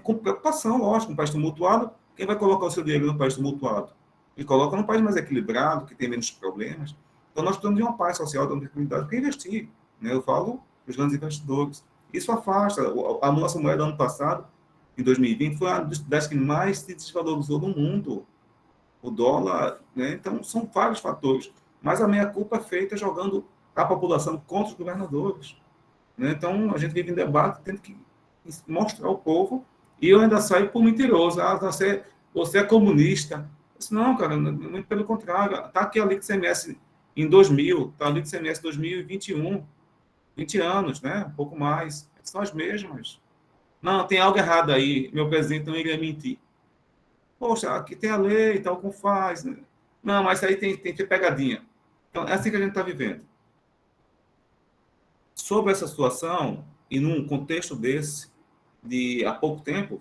com preocupação, lógico, um país tumultuado. Quem vai colocar o seu dinheiro no país tumultuado? Ele coloca num país mais equilibrado, que tem menos problemas. Então, nós precisamos de uma paz social, de uma tranquilidade para investir. Né? Eu falo dos grandes investidores. Isso afasta. A nossa moeda, ano passado, em 2020, foi uma das que mais se desvalorizou no mundo. O dólar, né? Então, são vários fatores. Mas a meia-culpa é feita jogando a população contra os governadores. Né? Então, a gente vive em debate, tendo que mostrar ao povo, e eu ainda saio por mentiroso. Você é comunista. Eu disse, não, cara, muito pelo contrário. Está aqui a alíquota ICMS em 2000, está a alíquota ICMS em 2021, 20 anos, né? Um pouco mais. São as mesmas. Não, tem algo errado aí. Meu presidente não iria mentir. Poxa, aqui tem a lei, tal como faz. Né? Não, mas aí tem que ter pegadinha. Então, é assim que a gente está vivendo. Sobre essa situação, e num contexto desse, de há pouco tempo,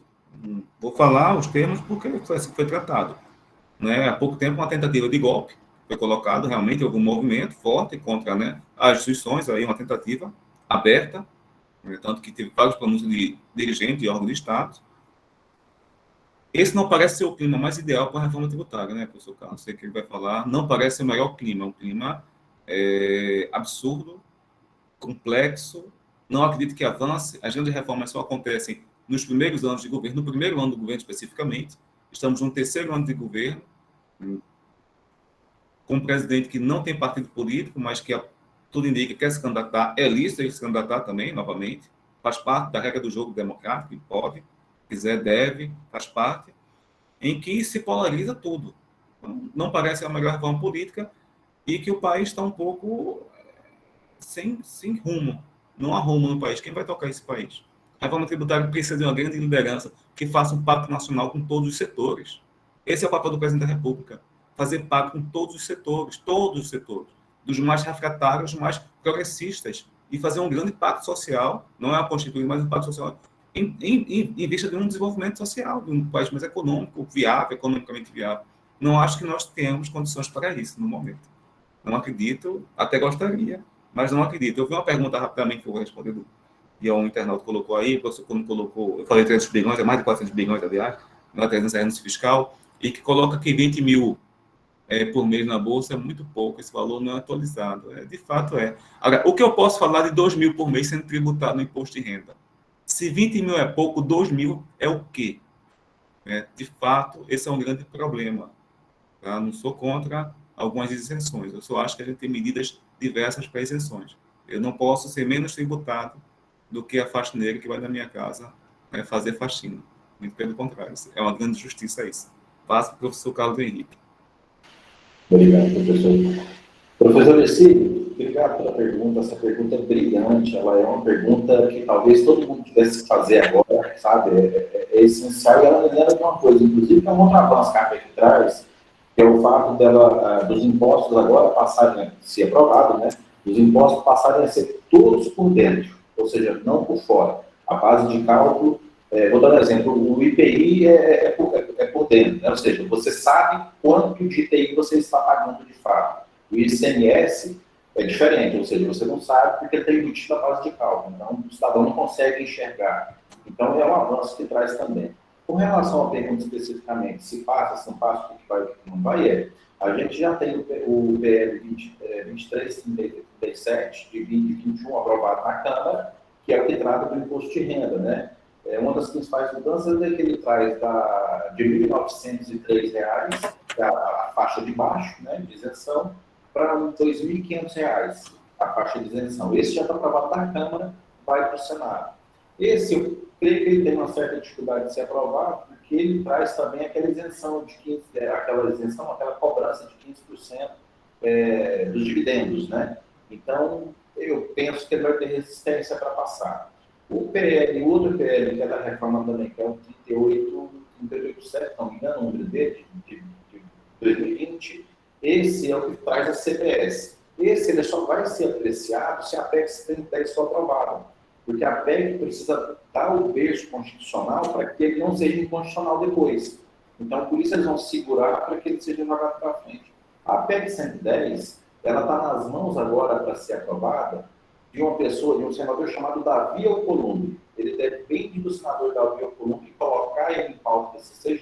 vou falar os termos porque foi assim que foi tratado. Né? Há pouco tempo, uma tentativa de golpe foi colocado, realmente, algum movimento forte contra, né, as instituições, aí uma tentativa aberta, né, tanto que teve vários pronúncios de dirigentes de órgãos de Estado. Esse não parece ser o clima mais ideal para a reforma tributária, né, professor Carlos? Sei que ele vai falar, não parece ser o melhor clima, um clima absurdo, complexo, não acredito que avance. As grandes reformas só acontecem nos primeiros anos de governo, no primeiro ano do governo especificamente. Estamos no terceiro ano de governo, com um presidente que não tem partido político, mas que tudo indica que quer se candidatar, é lícito ele se candidatar também, novamente, faz parte da regra do jogo democrático, ele pode, quiser, deve, faz parte, em que se polariza tudo. Não parece a melhor reforma política e que o país está um pouco sem rumo. Não há rumo no país. Quem vai tocar esse país? A reforma tributária precisa de uma grande liderança que faça um pacto nacional com todos os setores. Esse é o papel do presidente da República. Fazer pacto com todos os setores. dos mais refratários, mais progressistas, e fazer um grande impacto social, não é a constituir, mas um impacto social, em vista de um desenvolvimento social, de um país mais econômico, viável, economicamente viável. Não acho que nós tenhamos condições para isso no momento. Não acredito, até gostaria, mas não acredito. Eu vi uma pergunta rapidamente que eu vou responder, e um internauta colocou aí, o professor quando colocou, eu falei 300 bilhões, é mais de 400 bilhões, aliás, não é 300 renúncia fiscal, e que coloca que 20 mil por mês na Bolsa é muito pouco, esse valor não é atualizado. De fato é. Agora, o que eu posso falar de 2 mil por mês sendo tributado no imposto de renda? Se 20 mil é pouco, 2 mil é o quê? De fato, esse é um grande problema. Tá? Não sou contra algumas isenções, eu só acho que a gente tem medidas diversas para isenções. Eu não posso ser menos tributado do que a faxineira que vai na minha casa fazer faxina. Muito pelo contrário, é uma grande justiça isso. Passo para o professor Carlos Henrique. Obrigado, professor. Professor Ercílio, obrigado pela pergunta. Essa pergunta é brilhante. Ela é uma pergunta que talvez todo mundo quisesse fazer agora, sabe? É essencial e ela me lembra de uma coisa, inclusive, que é um outro avanço que a PEC traz, que é o fato dos impostos agora passarem, se aprovado, né? Os impostos passarem a ser todos por dentro, ou seja, não por fora. A base de cálculo, vou dar um exemplo, o IPI é por dentro, né? Ou seja, você sabe quanto de IPI você está pagando de fato. O ICMS é diferente, ou seja, você não sabe porque está embutido na base de cálculo, então o cidadão não consegue enxergar. Então é um avanço que traz também. Com relação à pergunta especificamente, se passa, se não passa, o que vai, o que não vai, a gente já tem o PL 2337 de 2021 aprovado na Câmara, que é o que trata do imposto de renda, né? Uma das principais mudanças é que ele traz de R$ 1.903, que é a faixa de baixo, né, de isenção, para R$ 2.500, a faixa de isenção. Esse já está aprovado na Câmara, vai para o Senado. Esse, eu creio que ele tem uma certa dificuldade de ser aprovado, porque ele traz também aquela isenção de 15%, aquela cobrança de 15% dos dividendos, né? Então, eu penso que ele vai ter resistência para passar. O outro PL, que é da reforma também, que é o 387, não me engano, o número dele, de 2020, esse é o que traz a CPS. Esse ele só vai ser apreciado se a PEC 110 for aprovada, porque a PEC precisa dar o berço constitucional para que ele não seja inconstitucional depois. Então, por isso eles vão segurar para que ele seja jogado para frente. A PEC 110, ela está nas mãos agora para ser aprovada, de uma pessoa, de um senador chamado Davi Alcolumbre. Ele depende do senador Davi Alcolumbre colocar ele em pauta da CCJ,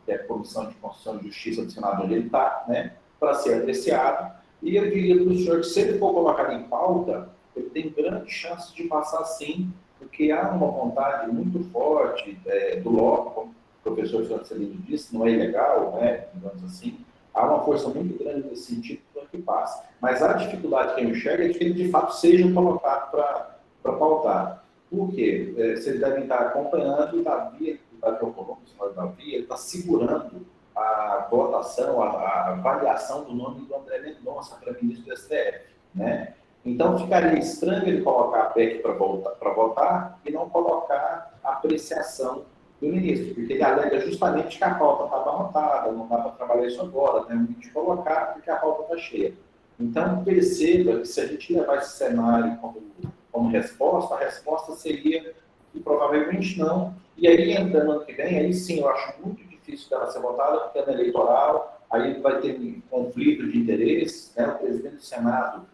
que é a Comissão de Constituição e Justiça do Senado onde ele está, né, para ser apreciado. E eu diria para o senhor que se ele for colocado em pauta, ele tem grande chance de passar sim, porque há uma vontade muito forte do LOC, como o professor Francelino disse, não é ilegal, né, digamos assim. Há uma força muito grande nesse sentido para que passe. Mas a dificuldade que eu enxergo é que ele, de fato, seja colocado para pautar. Por quê? Vocês devem estar acompanhando o Davi ele está segurando a votação, a avaliação do nome do André Mendonça para ministro do STF. Né? Então, ficaria estranho ele colocar a PEC para votar e não colocar a apreciação do ministro, porque ele alega justamente que a pauta estava anotada, não dá para trabalhar isso agora, tem que colocar porque a pauta está cheia. Então, perceba que se a gente levar esse cenário como resposta, a resposta seria que provavelmente não, e aí entrando ano que vem, aí sim, eu acho muito difícil dela ser votada, porque é ano eleitoral, aí vai ter conflito de interesses, né? O presidente do Senado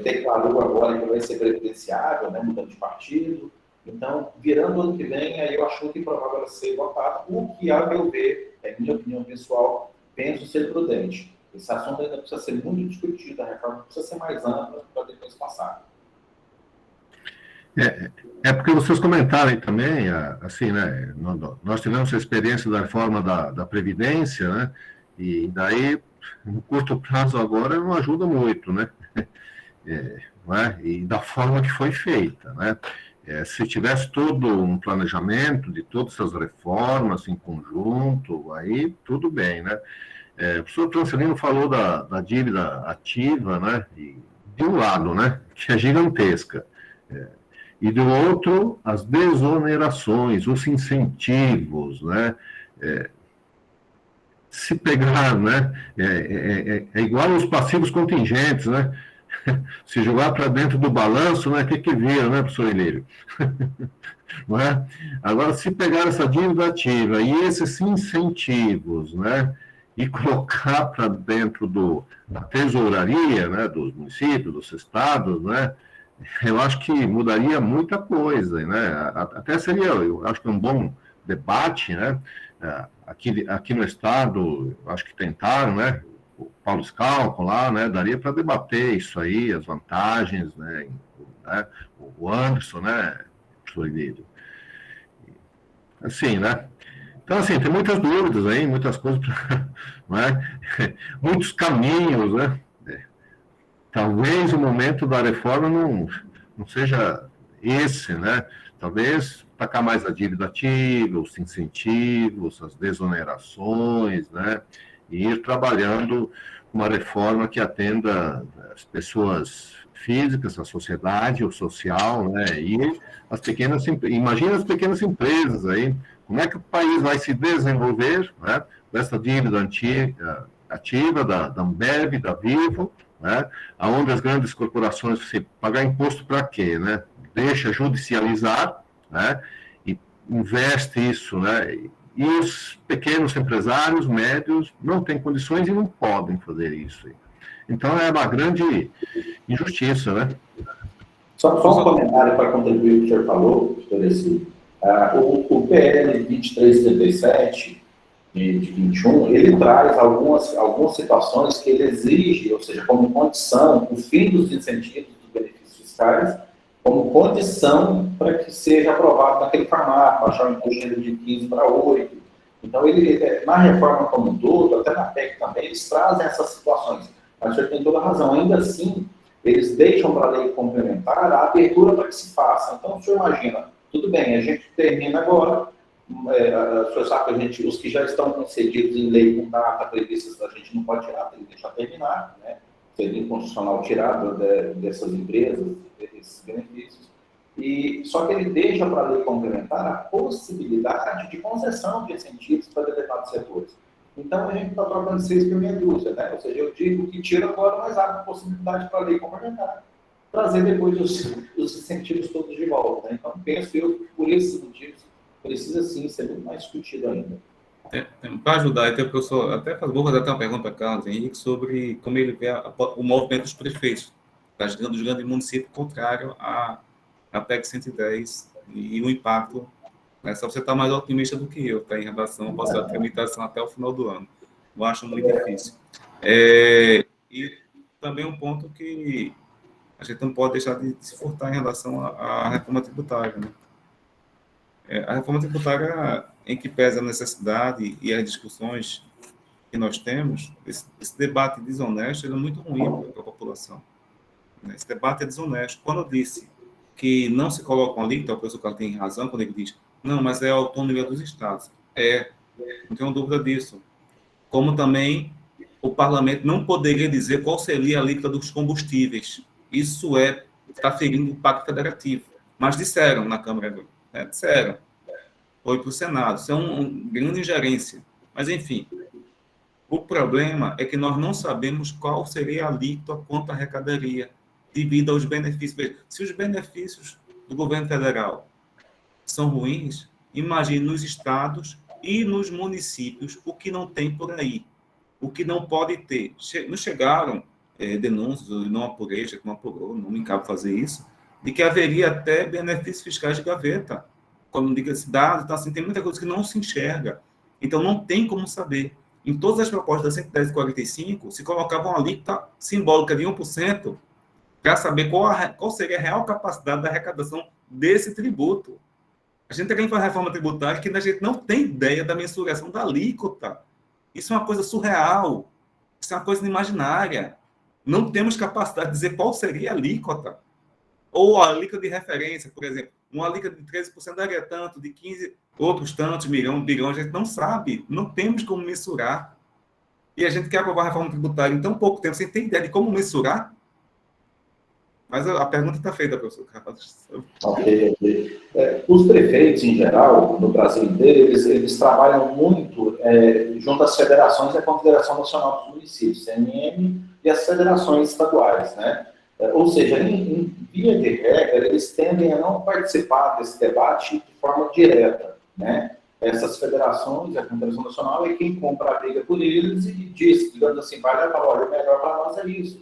declarou agora que vai ser presidenciável, né? Mudando de partido. Então, virando ano que vem, aí eu acho muito improvável ela ser votada, o que, a meu ver, é minha opinião pessoal, penso ser prudente. Esse assunto ainda precisa ser muito discutido, a reforma precisa ser mais ampla para depois passar. Porque vocês comentaram também, assim, né, nós tivemos a experiência da reforma da Previdência, né, e daí, no curto prazo agora, não ajuda muito, né, não é? E da forma que foi feita, né. Se tivesse todo um planejamento de todas essas reformas em conjunto, aí tudo bem, né. O professor Francelino falou da dívida ativa, né, e de um lado, né, que é gigantesca, e do outro, as desonerações, os incentivos, né, se pegar, né? É igual aos passivos contingentes, né? Se jogar para dentro do balanço, né? O que vira, né, professor Ilírio? Não é? Agora, se pegar essa dívida ativa e esses incentivos, né? E colocar para dentro da tesouraria, né? Dos municípios, dos estados, né? Eu acho que mudaria muita coisa, né? Até seria, eu acho que um bom debate, né? Aqui no estado, acho que tentaram, né? O Paulo Scalco lá, né? Daria para debater isso aí, as vantagens, né? O Anderson, né? Professor Emílio. Assim, né? Então, assim, tem muitas dúvidas aí, muitas coisas, né? Muitos caminhos, né? Talvez o momento da reforma não seja esse, né? Talvez tacar mais a dívida ativa, os incentivos, as desonerações, né? E ir trabalhando uma reforma que atenda as pessoas físicas, a sociedade, o social, né? E as pequenas, imagina as pequenas empresas aí, como é que o país vai se desenvolver, né? Com essa dívida ativa da Ambev, da Vivo, né? Onde as grandes corporações, você pagar imposto para quê, né? Deixa judicializar, né? E investe isso, né? E os pequenos empresários, médios, não têm condições e não podem fazer isso. Então, é uma grande injustiça, né? Só um comentário para contribuir com o que o senhor falou, por esse. O PL 2337, de 21, ele traz algumas situações que ele exige, ou seja, como condição, o fim dos incentivos dos benefícios fiscais, como condição para que seja aprovado naquele formato, baixar o imposto de 15 para 8. Então, na reforma como um todo, até na PEC também, eles trazem essas situações. Mas o senhor tem toda a razão. Ainda assim, eles deixam para a lei complementar a abertura para que se faça. Então, o senhor imagina, tudo bem, a gente termina agora, o senhor sabe que os que já estão concedidos em lei com data prevista, a gente não pode tirar, tem que deixar terminar, né? Seria inconstitucional tirar dessas empresas, desses benefícios. Só que ele deixa para a lei complementar a possibilidade de concessão de incentivos para determinados setores. Então, a gente está trocando 6 por meia dúzia, né? Ou seja, eu digo que tira agora, mas abre a possibilidade para a lei complementar, trazer depois os incentivos todos de volta, né? Então, penso eu que por esses motivos precisa sim ser muito mais discutido ainda. Para ajudar, então, professor, vou fazer até uma pergunta para Carlos Henrique sobre como ele vê o movimento dos prefeitos dos grandes municípios contrário à PEC 110 e o impacto. Né? Só você está mais otimista do que eu, tá, em relação à possibilidade de tramitação até o final do ano. Eu acho muito difícil. E também um ponto que a gente não pode deixar de se furtar em relação à reforma tributária, né? A reforma tributária, em que pesa a necessidade e as discussões que nós temos, esse debate desonesto ele é muito ruim para a população. Esse debate é desonesto. Quando eu disse que não se coloca uma alíquota, o professor Carlos tem razão quando ele diz, não, mas é a autonomia dos estados. Não tenho dúvida disso. Como também o parlamento não poderia dizer qual seria a alíquota dos combustíveis. Isso está ferindo o Pacto Federativo. Mas disseram na Câmara, né? Disseram. Foi para o Senado. Isso é uma grande ingerência. Mas, enfim, o problema é que nós não sabemos qual seria a alíquota quanto à arrecadaria, devido aos benefícios. Se os benefícios do governo federal são ruins, imagine nos estados e nos municípios o que não tem por aí, o que não pode ter. Nos chegaram denúncias, eu não apurei, já que não apurou, não me cabe fazer isso, de que haveria até benefícios fiscais de gaveta. Quando diga esse dado, então, assim, tem muita coisa que não se enxerga. Então, não tem como saber. Em todas as propostas da 110 e 45, se colocava uma alíquota simbólica de 1% para saber qual seria a real capacidade da arrecadação desse tributo. A gente tem que fazer reforma tributária que a gente não tem ideia da mensuração da alíquota. Isso é uma coisa surreal. Isso é uma coisa imaginária. Não temos capacidade de dizer qual seria a alíquota. Ou a alíquota de referência, por exemplo. Uma alíquota de 13% daria tanto, de 15%, outros tantos bilhões, a gente não sabe. Não temos como mensurar. E a gente quer aprovar a reforma tributária em tão pouco tempo, sem ter ideia de como mensurar. Mas a pergunta está feita, professor Carlos. Ok. Os prefeitos, em geral, no Brasil inteiro, eles trabalham muito junto às federações e a Confederação Nacional dos Municípios, CNM, e as federações estaduais, né? Ou seja, em via de regra, eles tendem a não participar desse debate de forma direta, né? Essas federações, a Confederação Nacional é quem compra a briga por eles e diz, digamos assim, vai levar, olha, o melhor para nós é isso.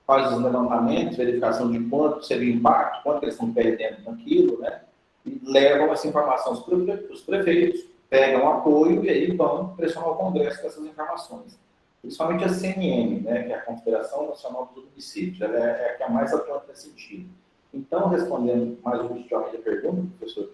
Faz os levantamentos, verificação de quanto seria o impacto, quanto eles estão perdendo naquilo, né? E levam essa informação para os prefeitos, pegam apoio e aí vão pressionar o Congresso com essas informações. Principalmente a CNM, né, que é a Confederação Nacional dos Municípios, ela é a que é mais atuante nesse sentido. Então, respondendo mais objetivamente a pergunta, professor,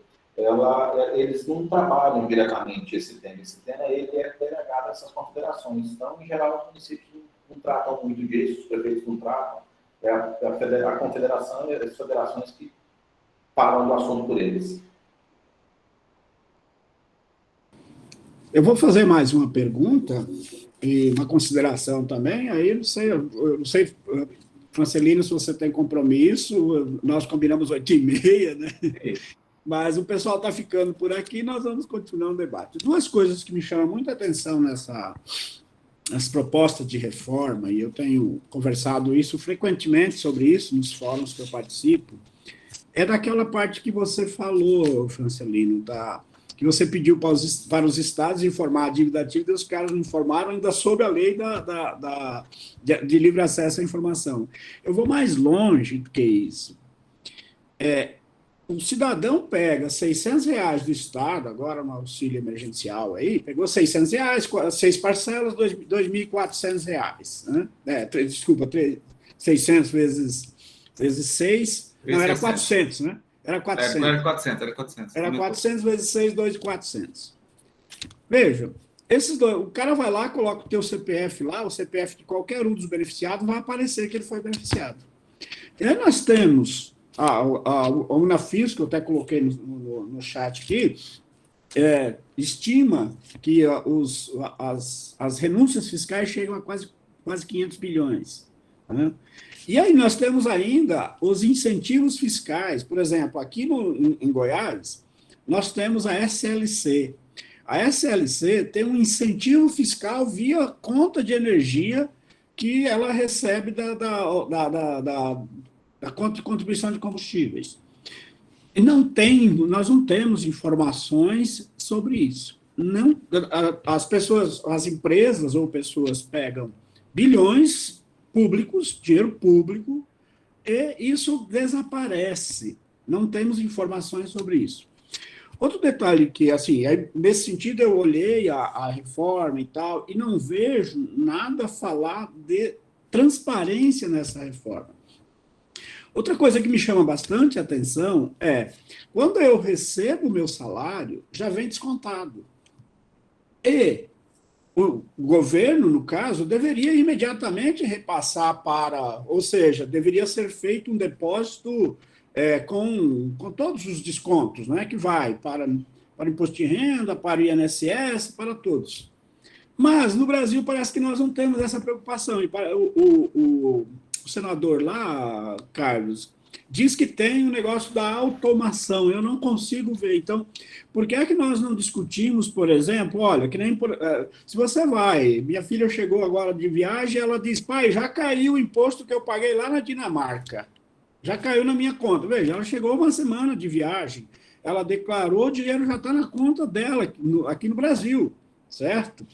eles não trabalham diretamente esse tema. Esse tema ele é delegado a essas confederações. Então, em geral, os municípios não tratam muito disso, os prefeitos não tratam. É a confederação e as federações que falam do assunto por eles. Eu vou fazer mais uma pergunta e uma consideração também. Aí eu não sei, Francelino, se você tem compromisso, nós combinamos 8h30, né? Mas o pessoal está ficando por aqui, nós vamos continuar o debate. Duas coisas que me chamam muita atenção nessa proposta de reforma, e eu tenho conversado isso frequentemente sobre isso nos fóruns que eu participo, é daquela parte que você falou, Francelino, que você pediu para os estados informar a dívida ativa, e os caras não informaram ainda sob a lei de livre acesso à informação. Eu vou mais longe do que isso. O cidadão pega R$600 do Estado, agora no auxílio emergencial aí, pegou R$600, 6 parcelas, R$2.400, né? Desculpa, 600 vezes 6, não, era 400, né? Era 400. Era 400. Era 400 vezes 6, 2.400. Vejam, o cara vai lá, coloca o teu CPF lá, o CPF de qualquer um dos beneficiados, vai aparecer que ele foi beneficiado. E aí nós temos a Unafis, que eu até coloquei no chat aqui, estima que as renúncias fiscais chegam a quase 500 bilhões. Né? E aí nós temos ainda os incentivos fiscais. Por exemplo, aqui em Goiás, nós temos a SLC. A SLC tem um incentivo fiscal via conta de energia que ela recebe da contribuição de combustíveis. E nós não temos informações sobre isso. As empresas ou pessoas pegam bilhões públicos, dinheiro público, e isso desaparece. Não temos informações sobre isso. Outro detalhe que, assim, nesse sentido, eu olhei a reforma e tal, e não vejo nada falar de transparência nessa reforma. Outra coisa que me chama bastante atenção é, quando eu recebo o meu salário, já vem descontado. E o governo, no caso, deveria imediatamente repassar ou seja, deveria ser feito um depósito com todos os descontos, né, que vai para imposto de renda, para o INSS, para todos. Mas no Brasil parece que nós não temos essa preocupação. E o senador lá, Carlos, diz que tem o negócio da automação. Eu não consigo ver. Então, por que é que nós não discutimos, por exemplo, olha, que nem se você vai, minha filha chegou agora de viagem, ela diz, pai, já caiu o imposto que eu paguei lá na Dinamarca. Já caiu na minha conta. Veja, ela chegou uma semana de viagem, ela declarou, o dinheiro já está na conta dela, aqui no Brasil. Certo?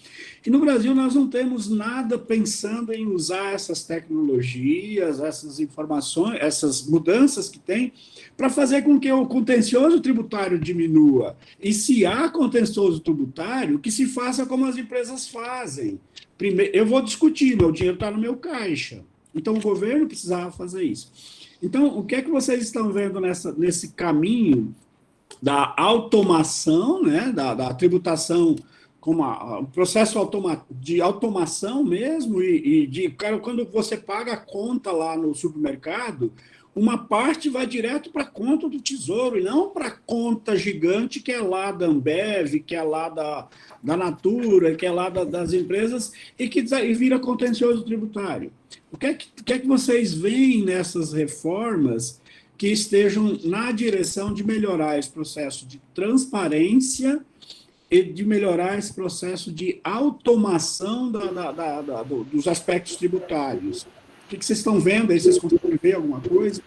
E no Brasil nós não temos nada pensando em usar essas tecnologias, essas informações, essas mudanças que tem, para fazer com que o contencioso tributário diminua. E se há contencioso tributário, que se faça como as empresas fazem. Primeiro, eu vou discutir, meu dinheiro está no meu caixa. Então o governo precisava fazer isso. Então, o que é que vocês estão vendo nesse caminho da automação, né, da tributação, como um processo de automação mesmo, quando você paga a conta lá no supermercado, uma parte vai direto para a conta do Tesouro, e não para a conta gigante que é lá da Ambev, que é lá da Natura, que é lá das empresas, e vira contencioso tributário. O que é que vocês veem nessas reformas que estejam na direção de melhorar esse processo de transparência de melhorar esse processo de automação dos aspectos tributários. O que vocês estão vendo aí? Vocês conseguem ver alguma coisa?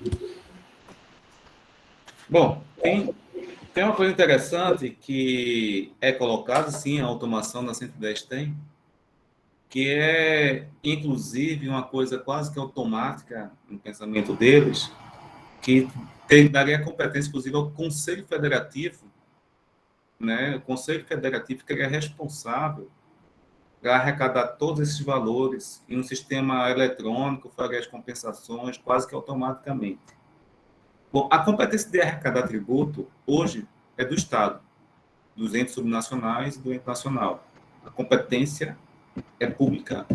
Bom, tem uma coisa interessante que é colocada, sim, a automação da 110 tem, que é, inclusive, uma coisa quase que automática no pensamento deles, que daria competência, inclusive, ao Conselho Federativo, né? O Conselho Federativo que é responsável para arrecadar todos esses valores em um sistema eletrônico, faria as compensações quase que automaticamente. Bom, a competência de arrecadar tributo, hoje, é do Estado, dos entes subnacionais e do ente nacional. A competência é pública.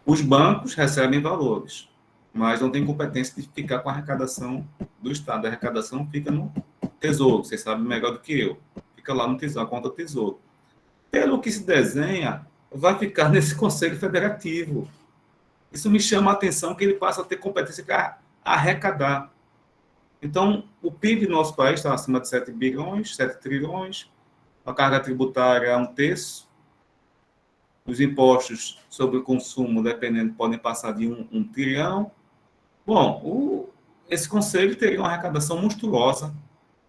Os bancos recebem valores, mas não tem competência de ficar com a arrecadação do Estado. A arrecadação fica no Tesouro, vocês sabem melhor do que eu. Fica lá no Tesouro, a conta do Tesouro. Pelo que se desenha, vai ficar nesse Conselho Federativo. Isso me chama a atenção, que ele passa a ter competência para arrecadar. Então, o PIB do nosso país está acima de 7 bilhões, 7 trilhões, a carga tributária é 1/3, os impostos sobre o consumo, dependendo, podem passar de 1 trilhão. Bom, esse conselho teria uma arrecadação monstruosa,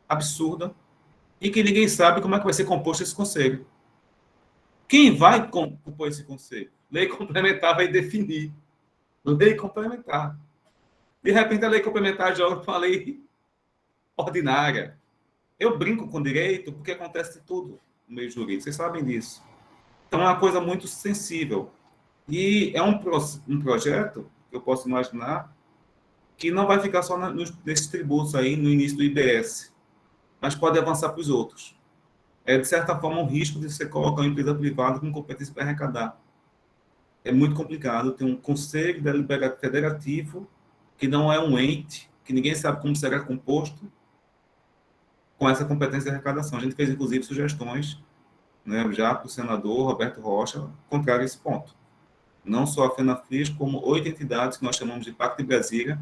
absurda, e que ninguém sabe como é que vai ser composto esse conselho. Quem vai compor esse conselho? Lei complementar vai definir. Lei complementar. De repente, a lei complementar joga para uma lei ordinária. Eu brinco com direito porque acontece tudo no meio jurídico. Vocês sabem disso. Então, é uma coisa muito sensível. E é um projeto que eu posso imaginar que não vai ficar só nesses tributos aí, no início do IBS, mas pode avançar para os outros. É, de certa forma, um risco de você colocar uma empresa privada com competência para arrecadar. É muito complicado. Tem um conselho deliberativo federativo, que não é um ente, que ninguém sabe como será composto, com essa competência de arrecadação. A gente fez, inclusive, sugestões, né, já para o senador Roberto Rocha, contrário a esse ponto. Não só a FENAFRIS, como 8 entidades que nós chamamos de Pacto de Brasília,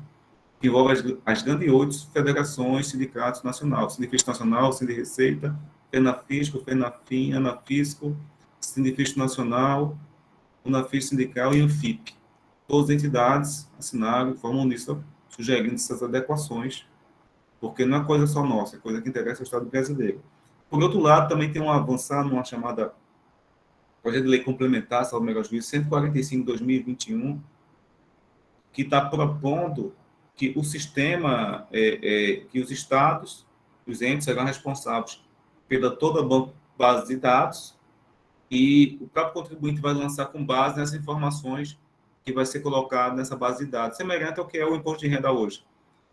que envolve as grandes 8 federações, sindicatos nacionais, Sindifisco Nacional, Sindireceita, FENAFISCO, FENAFIM, ANAFISCO, Sindifisco Nacional, UNAFIS Sindical e ANFIP. Todas as entidades assinaram, formam nisso, sugerindo essas adequações, porque não é coisa só nossa, é coisa que interessa ao Estado brasileiro. Por outro lado, também tem um avançar numa chamada projeto de lei complementar, salvo melhor juízo, 145/2021, que está propondo que o sistema, que os estados, os entes serão responsáveis pela toda a base de dados e o próprio contribuinte vai lançar com base nessas informações que vai ser colocado nessa base de dados, semelhante ao que é o imposto de renda hoje.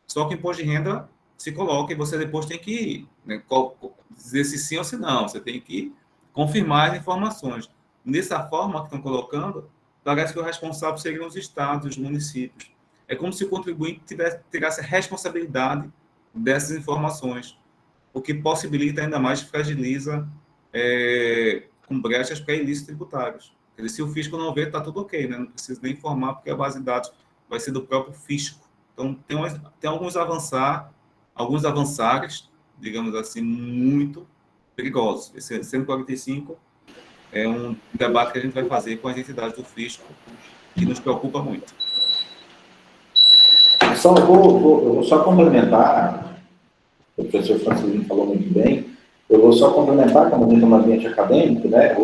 Só que o imposto de renda se coloca e você depois tem que, né, dizer se sim ou se não, você tem que confirmar as informações. Dessa forma que estão colocando, parece que o responsável seriam os estados, os municípios. É como se o contribuinte tivesse a responsabilidade dessas informações, o que possibilita ainda mais, fragiliza com brechas para ilícitos tributários. Quer dizer, se o fisco não vê, está tudo ok, né? Não precisa nem informar, porque a base de dados vai ser do próprio fisco. Então, tem alguns avançares, digamos assim, muito perigosos. Esse 145 é um debate que a gente vai fazer com as entidades do fisco, que nos preocupa muito. Eu vou só complementar, o professor Francisco falou muito bem, eu vou só complementar, como a gente é um ambiente acadêmico, né?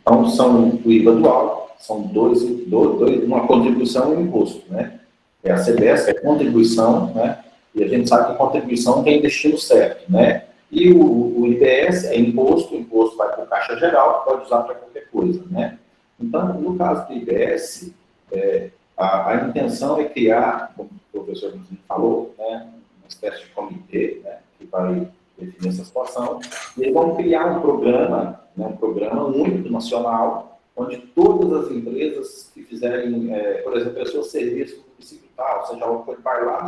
Então, são o IVA dual, são uma contribuição e um imposto, né? É a CBS, é contribuição, né? E a gente sabe que a contribuição tem destino certo, né? E o IBS é imposto, o imposto vai para o Caixa Geral, pode usar para qualquer coisa, né? Então, no caso do IBS, a intenção é criar, como o professor falou, né, uma espécie de comitê, né, que vai definir essa situação, e eles vão criar um programa, né, um programa único nacional, onde todas as empresas que fizerem, por exemplo, o seu serviço no município tal, seja, vai lá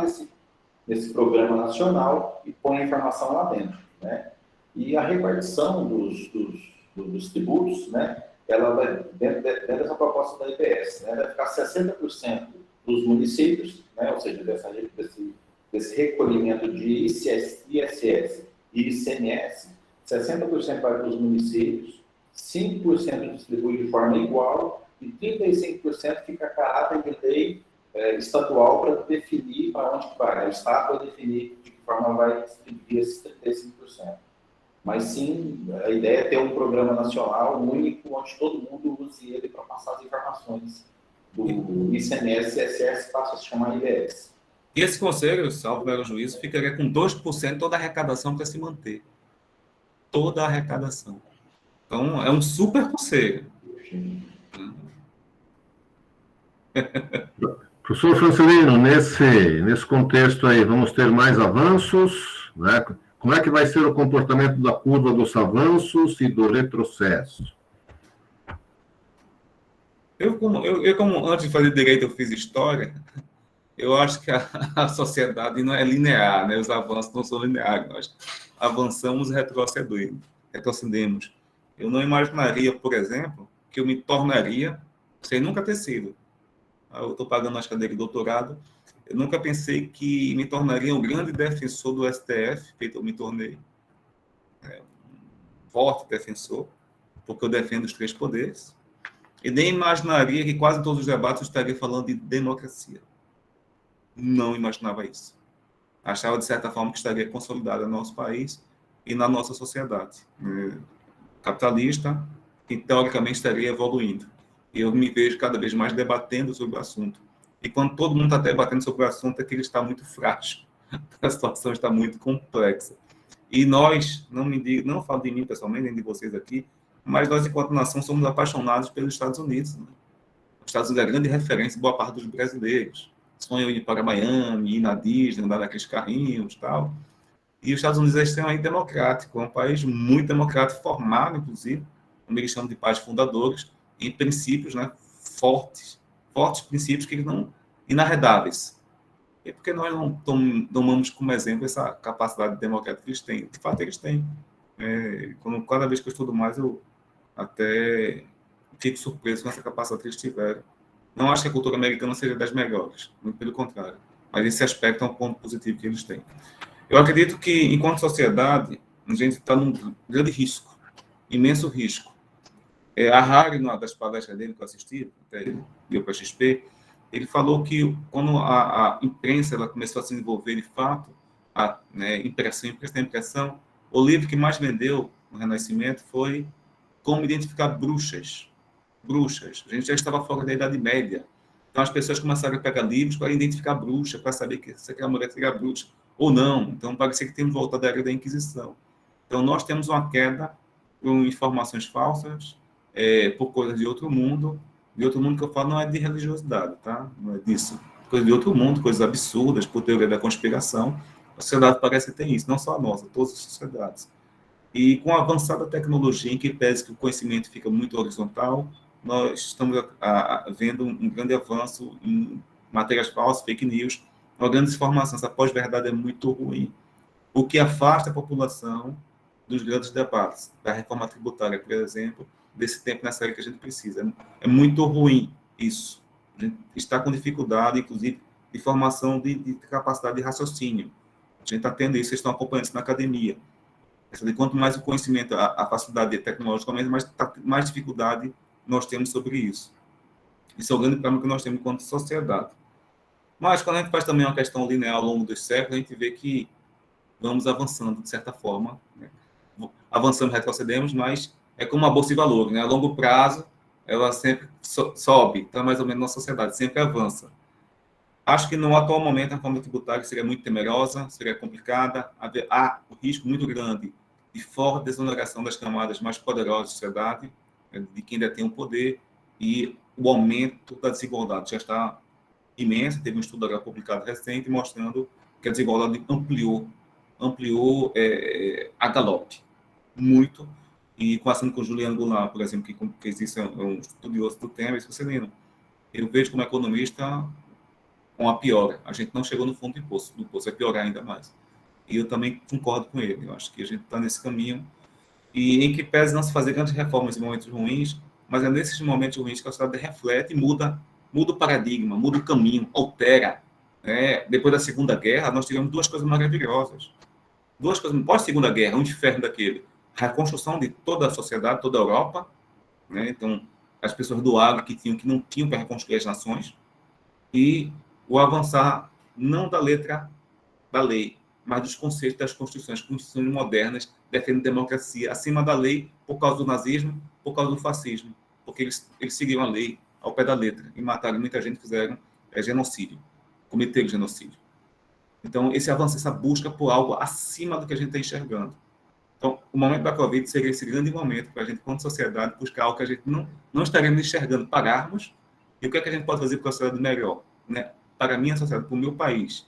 nesse programa nacional e põe a informação lá dentro, né? E a repartição dos tributos, né, ela vai, dentro dessa proposta da IBS, né, vai ficar 60% dos municípios, né, ou seja, desse recolhimento de ISS e ICMS, 60% vai para os municípios, 5% distribui de forma igual e 35% fica a caráter de lei estadual para definir para onde vai. O Estado vai definir de que forma vai distribuir esses 35%. Mas sim, a ideia é ter um programa nacional único onde todo mundo use ele para passar as informações do ICMS e ISS, passa a se chamar IBS. E esse conselho, salvo meu juízo, ficaria com 2% toda a arrecadação para se manter. Toda a arrecadação. Então, é um super conselho. Professor Francelino, nesse contexto aí, vamos ter mais avanços, né? Como é que vai ser o comportamento da curva dos avanços e do retrocesso? Eu como antes de fazer direito, eu fiz história, eu acho que a sociedade não é linear, né? Os avanços não são lineares, nós avançamos e retrocedemos. Eu não imaginaria, por exemplo, que eu me tornaria, sem nunca ter sido. Eu estou pagando as cadeiras de doutorado, eu nunca pensei que me tornaria um grande defensor do STF, feito eu me tornei. Um forte defensor, porque eu defendo os 3 poderes. E nem imaginaria que quase todos os debates eu estaria falando de democracia. Não imaginava isso. Achava, de certa forma, que estaria consolidada no nosso país e na nossa sociedade capitalista, que teoricamente estaria evoluindo. E eu me vejo cada vez mais debatendo sobre o assunto. E quando todo mundo está debatendo sobre o assunto, é que ele está muito frágil. A situação está muito complexa. E nós, não falo de mim pessoalmente, nem de vocês aqui, mas nós, enquanto nação, somos apaixonados pelos Estados Unidos. Né? Os Estados Unidos é a grande referência em boa parte dos brasileiros. Sonham ir para Miami, ir na Disney, andar naqueles carrinhos e tal. E os Estados Unidos é extremamente democrático, é um país muito democrático, formado, inclusive, como eles chamam de pais fundadores, em princípios, né, fortes princípios que não inarredáveis. E por que nós não tomamos como exemplo essa capacidade democrática que eles têm? De fato, eles têm. Cada vez que eu estudo mais, eu até fico surpreso com essa capacidade que eles tiveram. Não acho que a cultura americana seja das melhores, muito pelo contrário. Mas esse aspecto é um ponto positivo que eles têm. Eu acredito que, enquanto sociedade, a gente está num grande risco, imenso risco. A Harry, numa das palestras dele que eu assisti, até deu para a XP, ele falou que quando a imprensa ela começou a se desenvolver de fato, impressão, o livro que mais vendeu no Renascimento foi Como Identificar Bruxas. A gente já estava fora da Idade Média. Então as pessoas começaram a pegar livros para identificar bruxa, para saber se aquela mulher seria bruxa ou não. Então parecia que temos volta da era da Inquisição. Então nós temos uma queda por informações falsas, por coisas de outro mundo que eu falo não é de religiosidade, tá? Não é disso. Coisas de outro mundo, coisas absurdas, por teoria da conspiração. A sociedade parece ter isso, não só a nossa, todas as sociedades. E com a avançada tecnologia, em que pese que o conhecimento fica muito horizontal, nós estamos vendo um grande avanço em matérias falsas, fake news, uma grande desinformação. Essa pós-verdade é muito ruim. O que afasta a população dos grandes debates, da reforma tributária, por exemplo, desse tempo necessário que a gente precisa. É muito ruim isso. A gente está com dificuldade, inclusive, de formação de capacidade de raciocínio. A gente está tendo isso, vocês estão acompanhando isso na academia. Quanto mais o conhecimento, a facilidade tecnológica, mais dificuldade nós temos sobre isso. Isso é o grande problema que nós temos enquanto sociedade. Mas, quando a gente faz também uma questão linear ao longo dos séculos, a gente vê que vamos avançando, de certa forma. Né? Avançamos, retrocedemos, mas é como uma bolsa de valores. Né? A longo prazo, ela sempre sobe. Então, mais ou menos, na sociedade sempre avança. Acho que, no atual momento, a reforma tributária seria muito temerosa, seria complicada. Há um risco muito grande de forte desoneração das camadas mais poderosas da sociedade, de quem detém o poder, e o aumento da desigualdade já está imensa. Teve um estudo agora publicado recente mostrando que a desigualdade ampliou a galope, muito, e conversando com o Juliano Goulart, por exemplo, que existe um estudioso do tema, isso, Celino, eu vejo como economista uma piora. A gente não chegou no fundo do poço, vai piorar ainda mais. E eu também concordo com ele. Eu acho que a gente está nesse caminho, e em que pese não se fazer grandes reformas em momentos ruins, mas é nesses momentos ruins que a sociedade reflete e muda o paradigma, muda o caminho, altera. Depois da Segunda Guerra, nós tivemos duas coisas maravilhosas. Duas coisas, pós-Segunda Guerra, um inferno daquele. reconstrução de toda a sociedade, toda a Europa, né? Então, as pessoas do agro que não tinham para reconstruir as nações, e o avançar não da letra da lei, mas dos conceitos das constituições modernas, defendendo democracia acima da lei por causa do nazismo, por causa do fascismo, porque eles seguiam a lei ao pé da letra e mataram muita gente, fizeram genocídio, cometeram genocídio. Então, esse avanço, essa busca por algo acima do que a gente está enxergando. Então, o momento da Covid seria esse grande momento para a gente, como sociedade, buscar algo que a gente não estaremos enxergando, pararmos, e o que é que a gente pode fazer para a sociedade melhor, né? Para a minha sociedade, para o meu país.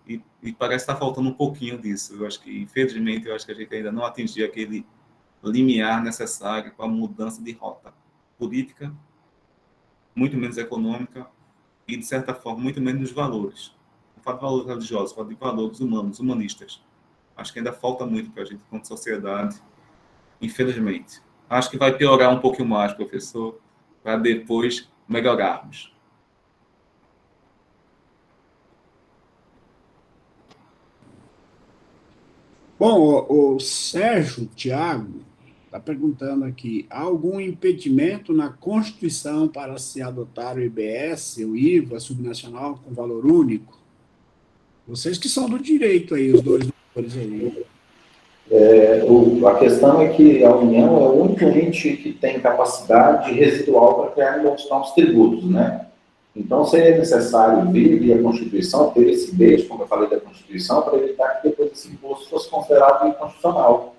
E parece que está faltando um pouquinho disso. Eu acho que, infelizmente, a gente ainda não atingiu aquele limiar necessário para a mudança de rota política, muito menos econômica e, de certa forma, muito menos dos valores. Não falo de valores religiosos, falo de valores humanos, humanistas. Acho que ainda falta muito para a gente, como sociedade, infelizmente. Acho que vai piorar um pouquinho mais, professor, para depois melhorarmos. Bom, o Sérgio Tiago está perguntando aqui: há algum impedimento na Constituição para se adotar o IBS, o IVA subnacional com valor único? Vocês que são do direito aí, os dois doutores aí. A questão é que a União é o único ente que tem capacidade residual para criar novos tributos, né? Então, seria necessário, via Constituição, ter esse beijo, como eu falei da Constituição, para evitar que depois esse imposto fosse considerado inconstitucional,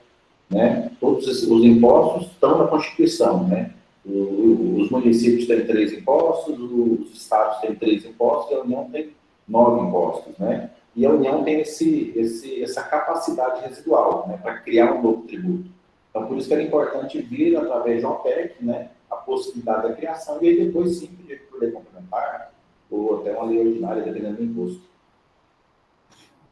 né? Todos os impostos estão na Constituição, né? Os municípios têm 3 impostos, os estados têm 3 impostos, e a União tem 9 impostos, né? E a União tem essa capacidade residual, né, para criar um novo tributo. Então, por isso que era importante vir, através de uma PEC, né, a possibilidade da criação, e aí depois sim por lei complementar, ou até uma lei ordinária, dependendo do imposto.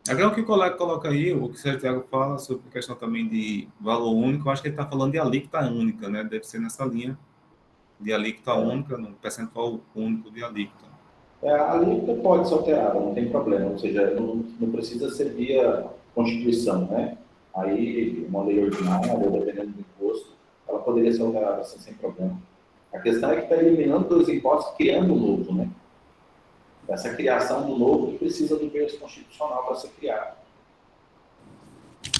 Agora, o que o colega coloca aí, o que o Sérgio Tiago fala sobre a questão também de valor único, eu acho que ele está falando de alíquota única, né? Deve ser nessa linha de alíquota única, no percentual único de alíquota. A alíquota pode ser alterada, não tem problema, ou seja, não precisa ser via Constituição, né? Aí, uma lei ordinária, dependendo do imposto, ela poderia ser alterada assim, sem problema. A questão é que está eliminando 2 impostos, criando um novo, né? Essa criação do novo que precisa do berço constitucional para ser criado.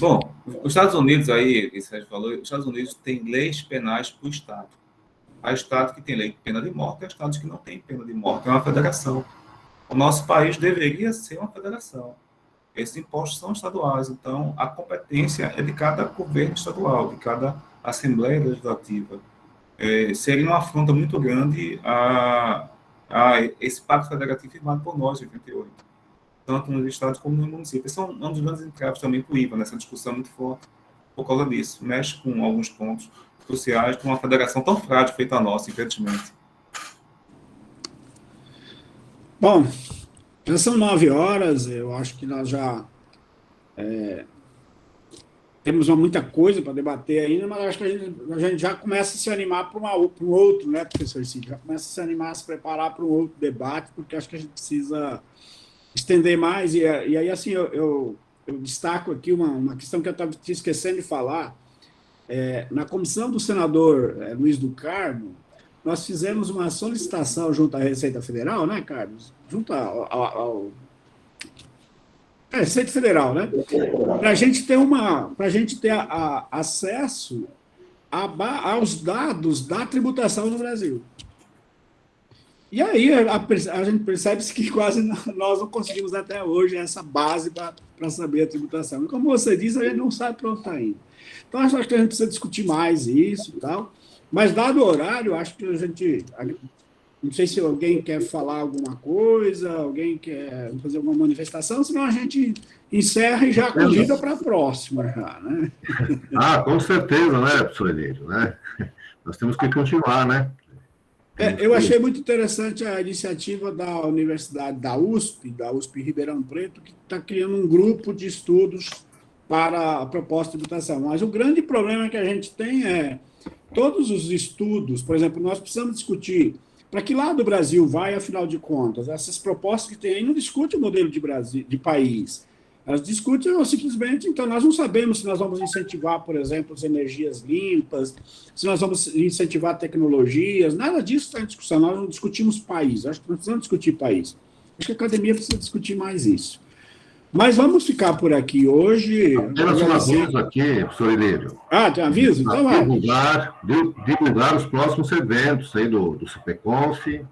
Bom, os Estados Unidos aí, que o Sérgio falou, os Estados Unidos têm leis penais para o Estado. Há estados que têm lei de pena de morte e há estados que não têm pena de morte. É uma federação. O nosso país deveria ser uma federação. Esses impostos são estaduais, então a competência é de cada governo estadual, de cada Assembleia Legislativa. Seria uma afronta muito grande a esse pacto federativo firmado por nós em 88, tanto nos estados como nos municípios. São um dos grandes entraves também para o IVA, nessa discussão muito forte por causa disso. Mexe com alguns pontos cruciais de uma federação tão frágil feita a nossa, infelizmente. Bom, já são 9 horas, eu acho que nós já temos muita coisa para debater ainda, mas acho que a gente já começa a se animar para um outro, né, professor Cid? Já começa a se animar, a se preparar para um outro debate, porque acho que a gente precisa estender mais, e aí, assim, eu destaco aqui uma questão que eu estava esquecendo de falar. Na comissão do senador Luiz do Carmo, nós fizemos uma solicitação junto à Receita Federal, né, Carlos? Junto ao Receita Federal, né? Para a gente ter acesso aos dados da tributação no Brasil. E aí a gente percebe que quase nós não conseguimos até hoje essa base para saber a tributação. E como você disse, a gente não sabe para onde está indo. Então, acho que a gente precisa discutir mais isso e tal. Mas, dado o horário, acho que a gente... Não sei se alguém quer falar alguma coisa, alguém quer fazer alguma manifestação, senão a gente encerra e já convida para a próxima, já, né? Com certeza, né, professor Elírio, né? Nós temos que continuar, né? Eu achei muito interessante a iniciativa da Universidade da USP Ribeirão Preto, que está criando um grupo de estudos para a proposta de tributação. Mas o grande problema que a gente tem é todos os estudos, por exemplo, nós precisamos discutir para que lado o Brasil vai, afinal de contas. Essas propostas que tem aí não discutem o modelo de país. Elas discutem ou simplesmente, então nós não sabemos se nós vamos incentivar, por exemplo, as energias limpas, se nós vamos incentivar tecnologias, nada disso está em discussão, nós não discutimos país, acho que nós precisamos discutir país. Acho que a academia precisa discutir mais isso. Mas vamos ficar por aqui hoje. Apenas um aviso aqui, professor Ilírio. Tem um aviso? Então vai. Divulgar os próximos eventos aí do CPConf.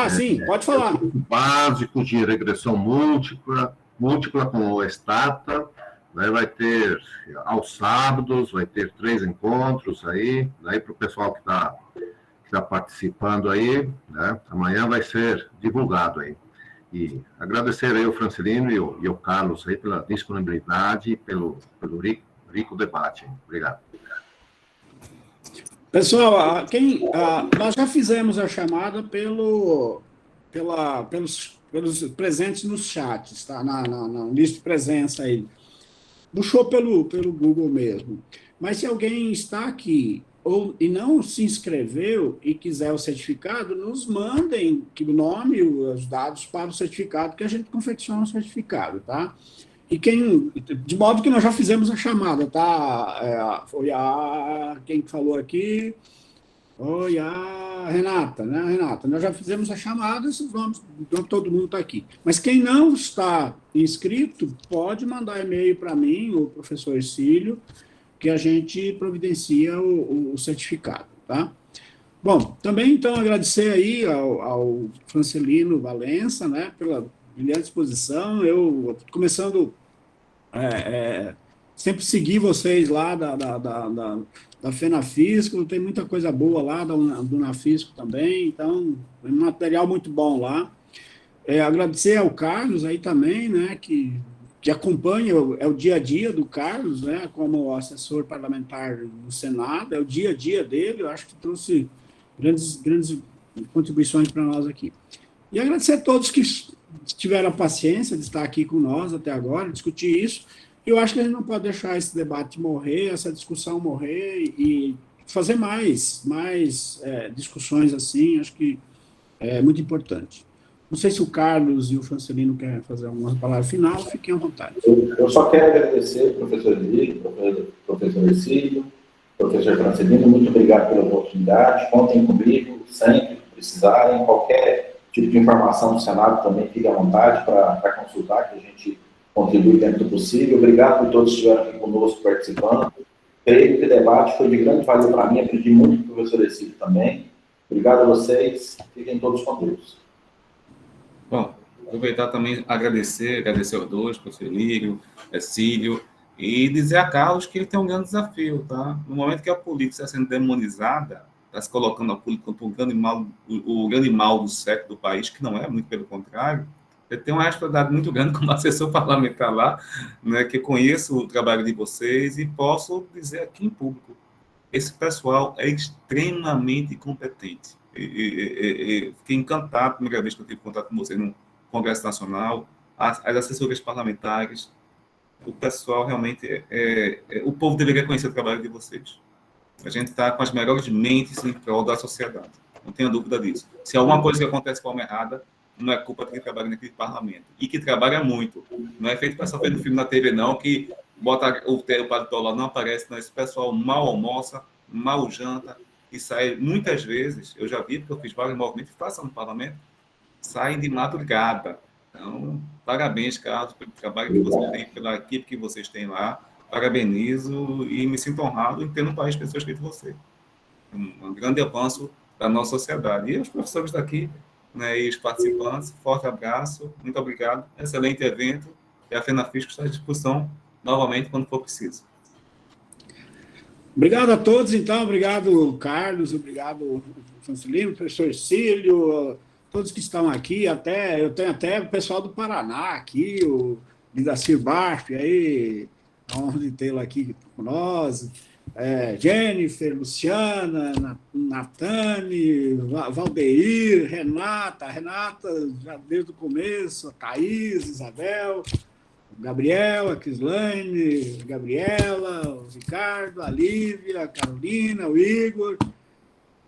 Sim, pode falar. Básico de regressão múltipla com o Stata, né, vai ter aos sábados, vai ter 3 encontros aí para o pessoal que tá participando aí, né, amanhã vai ser divulgado aí. E agradecer aí o Francelino e o Carlos aí pela disponibilidade e pelo rico debate. Obrigado. Pessoal, nós já fizemos a chamada pelos presentes nos chats, tá? Na lista de presença aí. Puxou pelo Google mesmo. Mas se alguém está aqui e não se inscreveu e quiser o certificado, nos mandem o nome e os dados para o certificado, que a gente confecciona o certificado, tá? E de modo que nós já fizemos a chamada, tá? Foi quem falou aqui, foi a Renata, né, Renata? Nós já fizemos a chamada, esses nomes, todo mundo está aqui. Mas quem não está inscrito, pode mandar e-mail para mim, o professor Cílio, que a gente providencia o certificado, tá? Bom, também, então, agradecer aí ao Francelino Valença, né, pela brilhante exposição. Eu, começando, sempre segui vocês lá da FENAFISCO, tem muita coisa boa lá, do NAFISCO também, então, tem um material muito bom lá. Agradecer ao Carlos aí também, né, que acompanha, o dia a dia do Carlos, né, como assessor parlamentar no Senado, é o dia a dia dele, eu acho que trouxe grandes contribuições para nós aqui. E agradecer a todos que tiveram a paciência de estar aqui com nós até agora, discutir isso. Eu acho que a gente não pode deixar esse debate morrer, essa discussão morrer, e fazer mais discussões assim, acho que é muito importante. Não sei se o Carlos e o Francelino querem fazer alguma palavra final, fiquem à vontade. Eu só quero agradecer ao professor Henrique, professor Ercílio, professor Francelino, muito obrigado pela oportunidade, contem comigo sempre que precisarem, qualquer tipo de informação do Senado também, fique à vontade para consultar, que a gente contribui dentro do possível. Obrigado por todos que estiveram aqui conosco participando. Creio que o debate foi de grande valor para mim, aprendi muito com o professor Ercílio também. Obrigado a vocês, fiquem todos com Deus. Bom, aproveitar também, agradecer aos dois, professor Lírio, Cílio, e dizer a Carlos que ele tem um grande desafio, tá? No momento que a política está sendo demonizada, está se colocando a política como o grande mal do século do país, que não é, muito pelo contrário, ele tem uma responsabilidade muito grande como assessor parlamentar lá, né, que conheço o trabalho de vocês e posso dizer aqui em público, esse pessoal é extremamente competente. Fiquei encantado, a primeira vez que eu tive contato com você no Congresso Nacional, as assessorias parlamentares, o pessoal realmente o povo deveria conhecer o trabalho de vocês. A gente está com as melhores mentes em prol da sociedade, não tenha dúvida disso. Se alguma coisa que acontece de forma errada, não é culpa de quem trabalha naquele parlamento, e que trabalha muito. Não é feito para só ver no filme na TV, não, que bota o paletó lá, não aparece, não. Esse pessoal mal almoça, mal janta, e sai, muitas vezes, eu já vi, porque eu fiz vários movimentos que passam no parlamento, saem de madrugada. Então, parabéns, Carlos, pelo trabalho que você tem, pela equipe que vocês têm lá. Parabenizo e me sinto honrado em ter no país pessoas feito você. Um grande avanço da nossa sociedade. E os professores daqui, né, e os participantes, forte abraço, muito obrigado, excelente evento, e a FENAFISCO está à disposição novamente quando for preciso. Obrigado a todos, então, obrigado, Carlos, obrigado, Francelino, professor Cílio, todos que estão aqui, eu tenho até o pessoal do Paraná aqui, o Lidacir Barf, aí, a honra de tê-lo aqui com nós, Jennifer, Luciana, Natane, Valdeir, Renata, já desde o começo, a Thaís, Isabel, o Gabriel, a Crislaine, a Gabriela, o Ricardo, a Lívia, a Carolina, o Igor.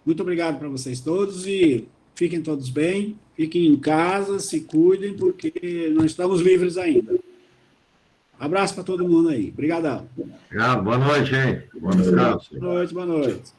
Muito obrigado para vocês todos e fiquem todos bem, fiquem em casa, se cuidem, porque não estamos livres ainda. Abraço para todo mundo aí. Obrigadão. Boa noite, hein? Bom descanso. Boa noite, boa noite.